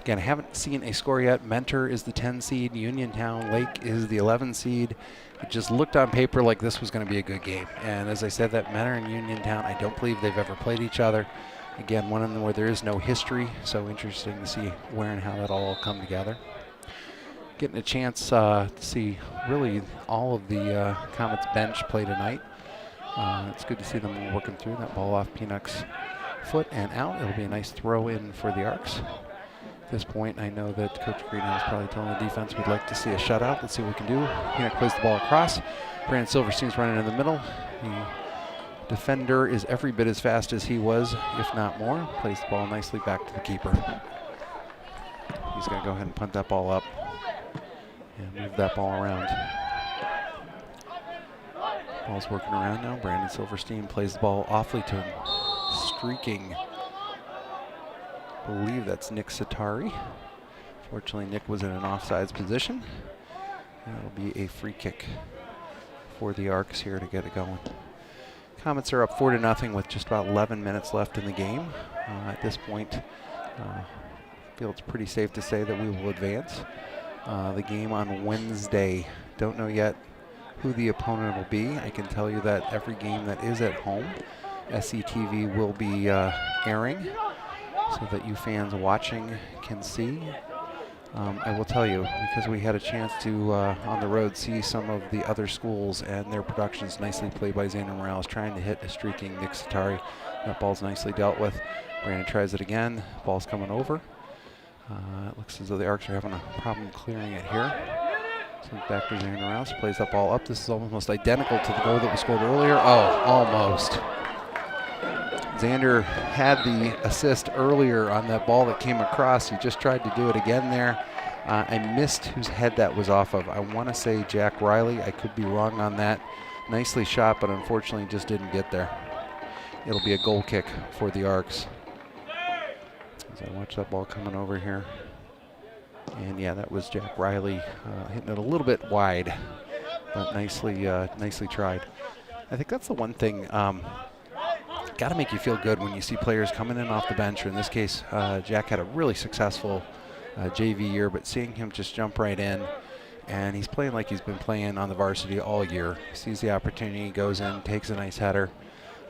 Again, I haven't seen a score yet. Mentor is the 10 seed. Uniontown Lake is the 11 seed. It just looked on paper like this was going to be a good game. And as I said, that Mentor and Uniontown, I don't believe they've ever played each other. Again, one of them where there is no history, so interesting to see where and how that all come together. Getting a chance to see really all of the Comets bench play tonight. It's good to see them working through that ball off Peanuck's foot and out. It'll be a nice throw in for the Arcs. At this point, I know that Coach Greenhill is probably telling the defense we'd like to see a shutout. Let's see what we can do. Peanuck plays the ball across. Brandon Silverstein's running in the middle. The defender is every bit as fast as he was, if not more. Plays the ball nicely back to the keeper. He's going to go ahead and punt that ball up and move that ball around. Ball's working around now. Brandon Silverstein plays the ball awfully to him. Streaking. I believe that's Nick Satari. Fortunately, Nick was in an offsides position. It'll be a free kick for the Arcs here to get it going. Comets are up 4-0 with just about 11 minutes left in the game. At this point, I feel it's pretty safe to say that we will advance. The game on Wednesday, don't know yet who the opponent will be. I can tell you that every game that is at home, SCTV will be airing so that you fans watching can see. I will tell you, because we had a chance to, on the road, see some of the other schools and their productions nicely played by Xander Morales, trying to hit a streaking Nick Satari. That ball's nicely dealt with. Brandon tries it again. Ball's coming over. It looks as though the Arcs are having a problem clearing it here. So back to Xander Morales, plays that ball up. This is almost identical to the goal that was scored earlier. Oh, almost. Xander had the assist earlier on that ball that came across. He just tried to do it again there. I missed whose head that was off of. I want to say Jack Riley. I could be wrong on that. Nicely shot, but unfortunately just didn't get there. It'll be a goal kick for the Arcs. As I watch that ball coming over here. And yeah, that was Jack Riley hitting it a little bit wide, but nicely tried. I think that's the one thing. Got to make you feel good when you see players coming in off the bench, or in this case, Jack had a really successful JV year, but seeing him just jump right in, and he's playing like he's been playing on the varsity all year. He sees the opportunity, goes in, takes a nice header,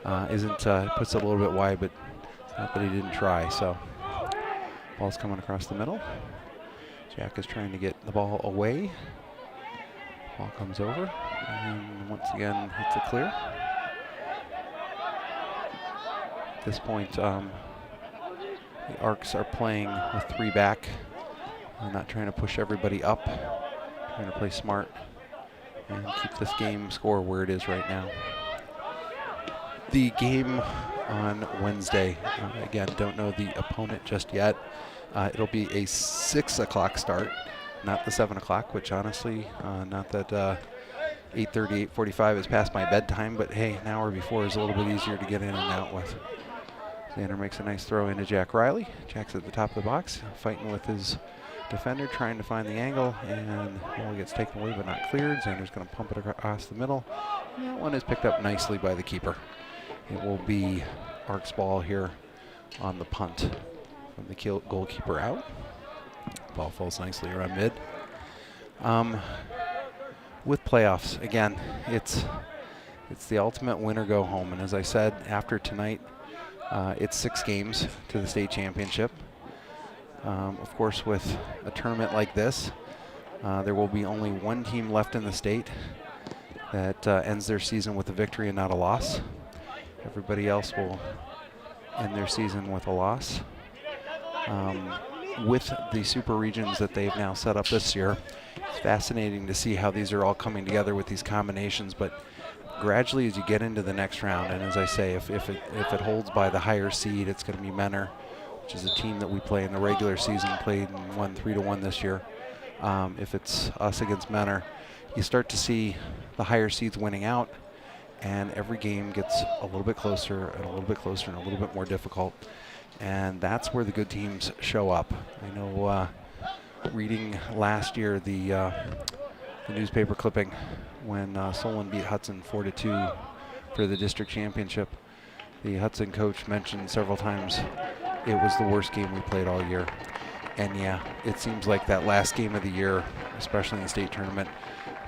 puts it a little bit wide, but it's not that he didn't try. So ball's coming across the middle. Jack is trying to get the ball away. Ball comes over, and once again hits it clear. At this point, the Arcs are playing with 3 back. They're not trying to push everybody up, trying to play smart and keep this game score where it is right now. The game on Wednesday, again, don't know the opponent just yet. It'll be a 6 o'clock start, not the 7 o'clock, which honestly, not that 8:30, 8:45 is past my bedtime, but hey, an hour before is a little bit easier to get in and out with. Xander makes a nice throw into Jack Riley. Jack's at the top of the box, fighting with his defender, trying to find the angle, and the ball gets taken away but not cleared. Xander's going to pump it across the middle. And that one is picked up nicely by the keeper. It will be Arcs ball here on the punt from the goalkeeper out. Ball falls nicely around mid. With playoffs, again, it's the ultimate win or go home. And as I said, after tonight, it's 6 games to the state championship. Of course, with a tournament like this, there will be only 1 team left in the state that ends their season with a victory and not a loss. Everybody else will end their season with a loss. With the super regions that they've now set up this year, it's fascinating to see how these are all coming together with these combinations, but gradually as you get into the next round, and as I say, if it holds by the higher seed, it's going to be Mentor, which is a team that we play in the regular season, played and won 3-1 this year. If it's us against Mentor, you start to see the higher seeds winning out, and every game gets a little bit closer and a little bit closer and a little bit more difficult. And that's where the good teams show up. I know reading last year the newspaper clipping when Solon beat Hudson 4-2 for the district championship. The Hudson coach mentioned several times it was the worst game we played all year. And yeah, it seems like that last game of the year, especially in the state tournament,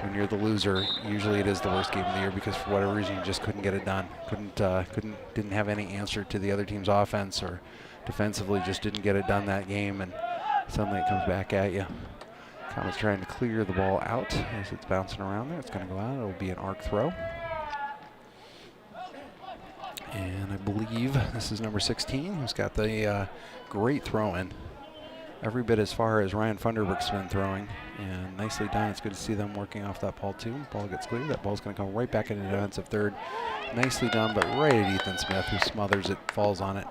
when you're the loser, usually it is the worst game of the year because for whatever reason you just couldn't get it done. Didn't have any answer to the other team's offense, or defensively just didn't get it done that game, and suddenly it comes back at you. Comets trying to clear the ball out as it's bouncing around there. It's going to go out. It'll be an arc throw. And I believe this is number 16, who's got the great throw in. Every bit as far as Ryan Funderburk's been throwing, and nicely done. It's good to see them working off that ball too. Ball gets clear. That ball's going to come right back into defensive third. Nicely done, but right at Ethan Smith, who smothers it, falls on it,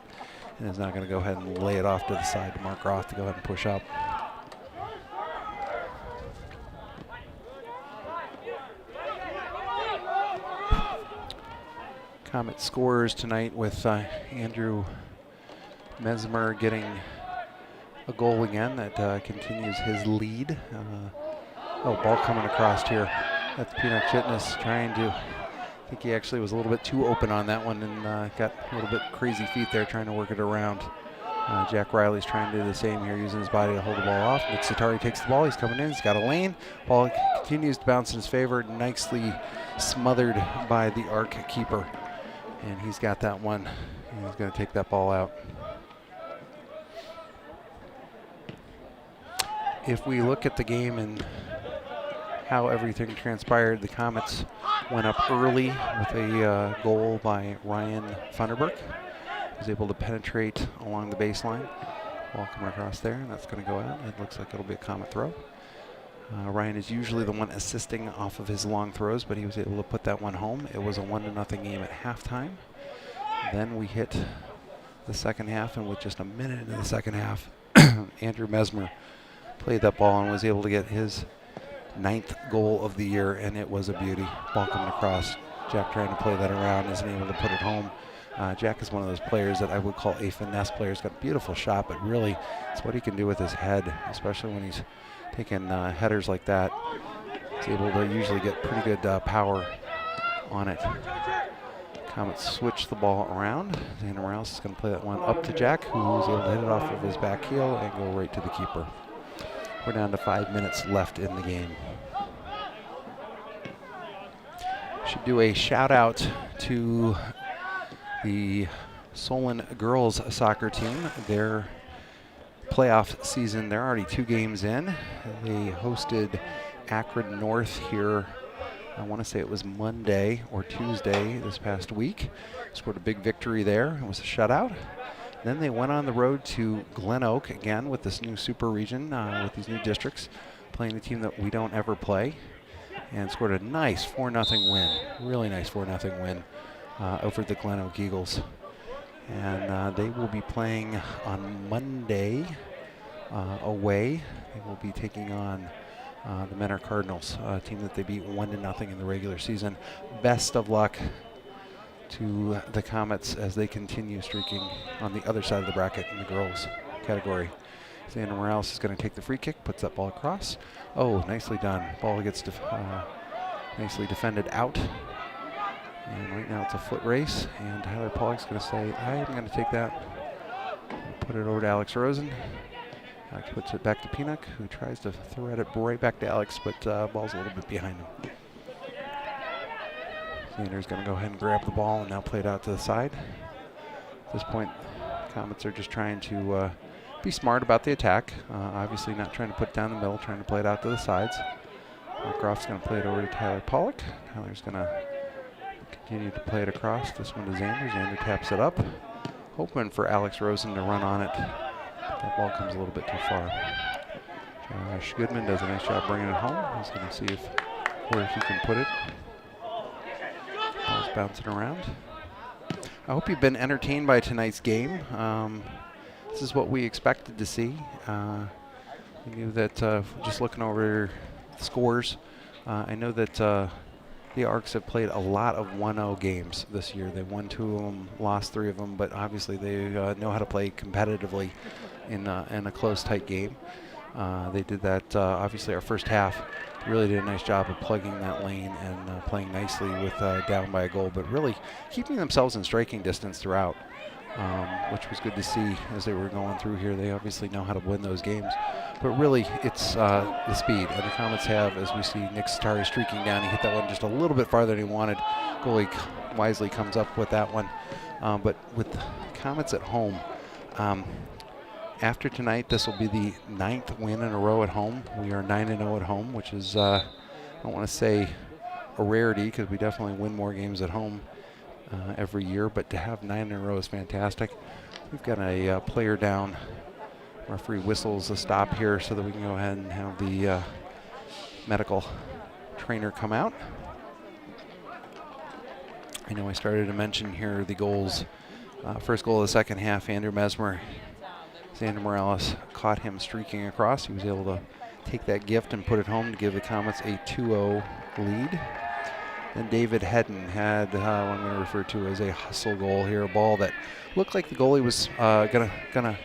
and is now going to go ahead and lay it off to the side to Mark Roth to go ahead and push up. Comet scores tonight with Andrew Mesmer getting a goal again. That continues his lead. Ball coming across here. That's Peanut Chitness trying to, I think he actually was a little bit too open on that one and got a little bit crazy feet there trying to work it around. Jack Riley's trying to do the same here, using his body to hold the ball off. Nick Satari takes the ball. He's coming in. He's got a lane. Ball continues to bounce in his favor. Nicely smothered by the arc keeper. And he's got that one. He's going to take that ball out. If we look at the game and how everything transpired, the Comets went up early with a goal by Ryan Funderburk. He was able to penetrate along the baseline. Ball coming across there, and that's going to go out. It looks like it'll be a Comet throw. Ryan is usually the one assisting off of his long throws, but he was able to put that one home. It was a 1-0 game at halftime. Then we hit the second half, and with just a minute into the second half, Andrew Mesmer played that ball and was able to get his 9th goal of the year, and it was a beauty. Ball coming across. Jack trying to play that around, isn't able to put it home. Jack is one of those players that I would call a finesse player. He's got a beautiful shot, but really it's what he can do with his head, especially when he's taking headers like that. He's able to usually get pretty good power on it. Comets switch the ball around. Xander Morales is going to play that one up to Jack, who's able to hit it off of his back heel and go right to the keeper. We're down to 5 minutes left in the game. Should do a shout out to the Solon girls soccer team. Their playoff season, they're already 2 games in. They hosted Akron North here, I want to say it was Monday or Tuesday this past week. Scored a big victory there. It was a shutout. Then they went on the road to Glen Oak again with this new super region, with these new districts, playing the team that we don't ever play, and scored a nice 4-0 win, really nice 4-0 win over the Glen Oak Eagles. And they will be playing on Monday away. They will be taking on the Menor Cardinals, a team that they beat 1-0 in the regular season. Best of luck to the Comets as they continue streaking on the other side of the bracket in the girls category. Xander Morales is going to take the free kick, puts that ball across. Oh, nicely done. Ball gets nicely defended out. And right now it's a foot race, and Tyler Pollock's going to say, I'm going to take that, put it over to Alex Rosen. Alex puts it back to Pinnock, who tries to thread it right back to Alex, but ball's a little bit behind him. Xander's going to go ahead and grab the ball and now play it out to the side. At this point, Comets are just trying to be smart about the attack. Obviously not trying to put it down the middle, trying to play it out to the sides. Croft's going to play it over to Tyler Pollock. Tyler's going to continue to play it across. This one to Xander. Xander taps it up, hoping for Alex Rosen to run on it. That ball comes a little bit too far. Josh Goodman does a nice job bringing it home. He's going to see where he can put it. Ball's bouncing around. I hope you've been entertained by tonight's game. This is what we expected to see. We knew that just looking over the scores, I know that the Arcs have played a lot of 1-0 games this year. They won 2 of them, lost 3 of them, but obviously they know how to play competitively in a close, tight game. They did that, obviously, our first half. Really did a nice job of plugging that lane and playing nicely with down by a goal, but really keeping themselves in striking distance throughout, which was good to see as they were going through here. They obviously know how to win those games, but really it's the speed. And the Comets have, as we see Nick Satari streaking down. He hit that one just a little bit farther than he wanted. Goalie wisely comes up with that one. But with the Comets at home, after tonight, this will be the 9th win in a row at home. We are 9-0 at home, which is, I don't want to say a rarity because we definitely win more games at home every year, but to have 9 in a row is fantastic. We've got a player down. Referee whistles a stop here so that we can go ahead and have the medical trainer come out. I know I started to mention here the goals. First goal of the second half, Andrew Mesmer. Xander Morales caught him streaking across. He was able to take that gift and put it home to give the Comets a 2-0 lead. And David Hedden had what I'm going to refer to as a hustle goal here, a ball that looked like the goalie was gonna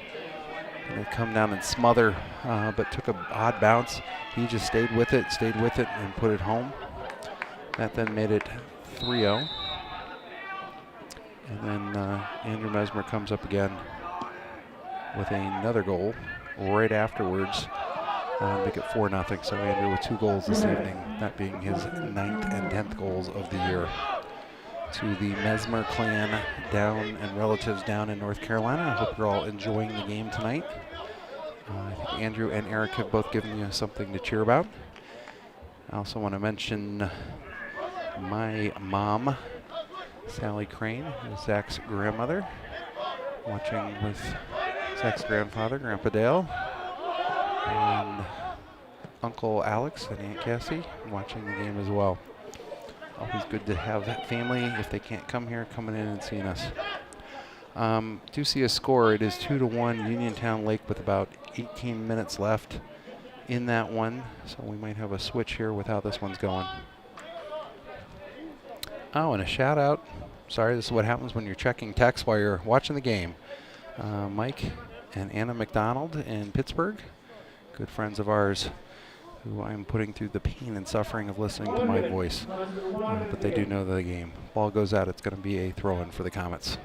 come down and smother, but took an odd bounce. He just stayed with it, and put it home. That then made it 3-0. And then Andrew Mesmer comes up again with another goal right afterwards, make it 4-0. So Andrew with 2 goals this evening, that being his 9th and 10th goals of the year. To the Mesmer clan down and relatives down in North Carolina, I hope you're all enjoying the game tonight. I think Andrew and Eric have both given you something to cheer about. I also want to mention my mom, Sally Crane, who's Zach's grandmother, watching with Zach's grandfather, Grandpa Dale, and Uncle Alex and Aunt Cassie watching the game as well. Always good to have that family, if they can't come here, coming in and seeing us. Do see a score. It is 2-1 Uniontown Lake with about 18 minutes left in that one. So we might have a switch here with how this one's going. Oh, and a shout out. Sorry, this is what happens when you're checking text while you're watching the game. Mike and Anna McDonald in Pittsburgh, good friends of ours, who I'm putting through the pain and suffering of listening to my voice. But they do know the game. Ball goes out. It's going to be a throw-in for the Comets.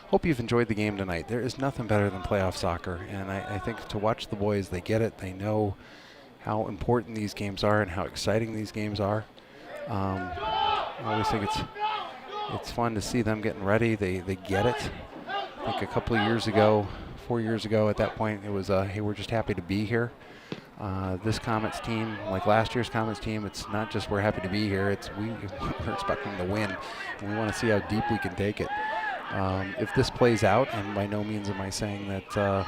Hope you've enjoyed the game tonight. There is nothing better than playoff soccer, and I think to watch the boys, they get it. They know how important these games are and how exciting these games are. I always think it's fun to see them getting ready. They get it. I think a couple of years ago, 4 years ago at that point, it was, hey, we're just happy to be here. This Comets team, like last year's Comets team, it's not just we're happy to be here, it's we're expecting to win, and we want to see how deep we can take it. If this plays out, and by no means am I saying that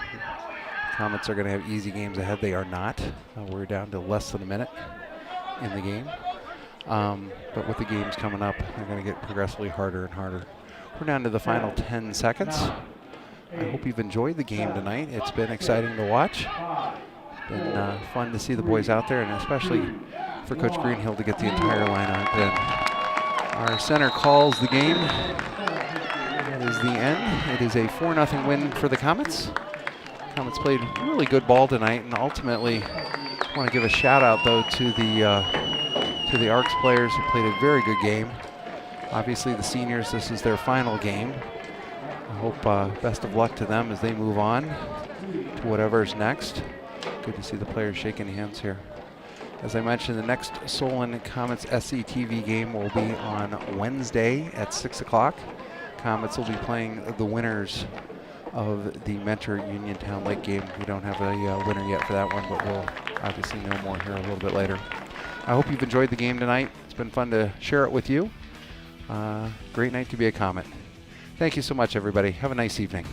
Comets are going to have easy games ahead, they are not. We're down to less than a minute in the game. But with the games coming up, they're going to get progressively harder and harder. We're down to the final 10 seconds. I hope you've enjoyed the game tonight. It's been exciting to watch. It's been fun to see the boys out there, and especially for Coach Greenhill to get the entire lineup in. Our center calls the game. That is the end. It is a 4-0 win for the Comets. Comets played really good ball tonight, and ultimately I want to give a shout out though to the Arcs players who played a very good game. Obviously the seniors, this is their final game. I hope best of luck to them as they move on to whatever's next. Good to see the players shaking hands here. As I mentioned, the next Solon Comets SCTV game will be on Wednesday at 6 o'clock. Comets will be playing the winners of the Mentor Uniontown Lake game. We don't have a winner yet for that one, but we'll obviously know more here a little bit later. I hope you've enjoyed the game tonight. It's been fun to share it with you. Great night to be a Comet. Thank you so much, everybody. Have a nice evening.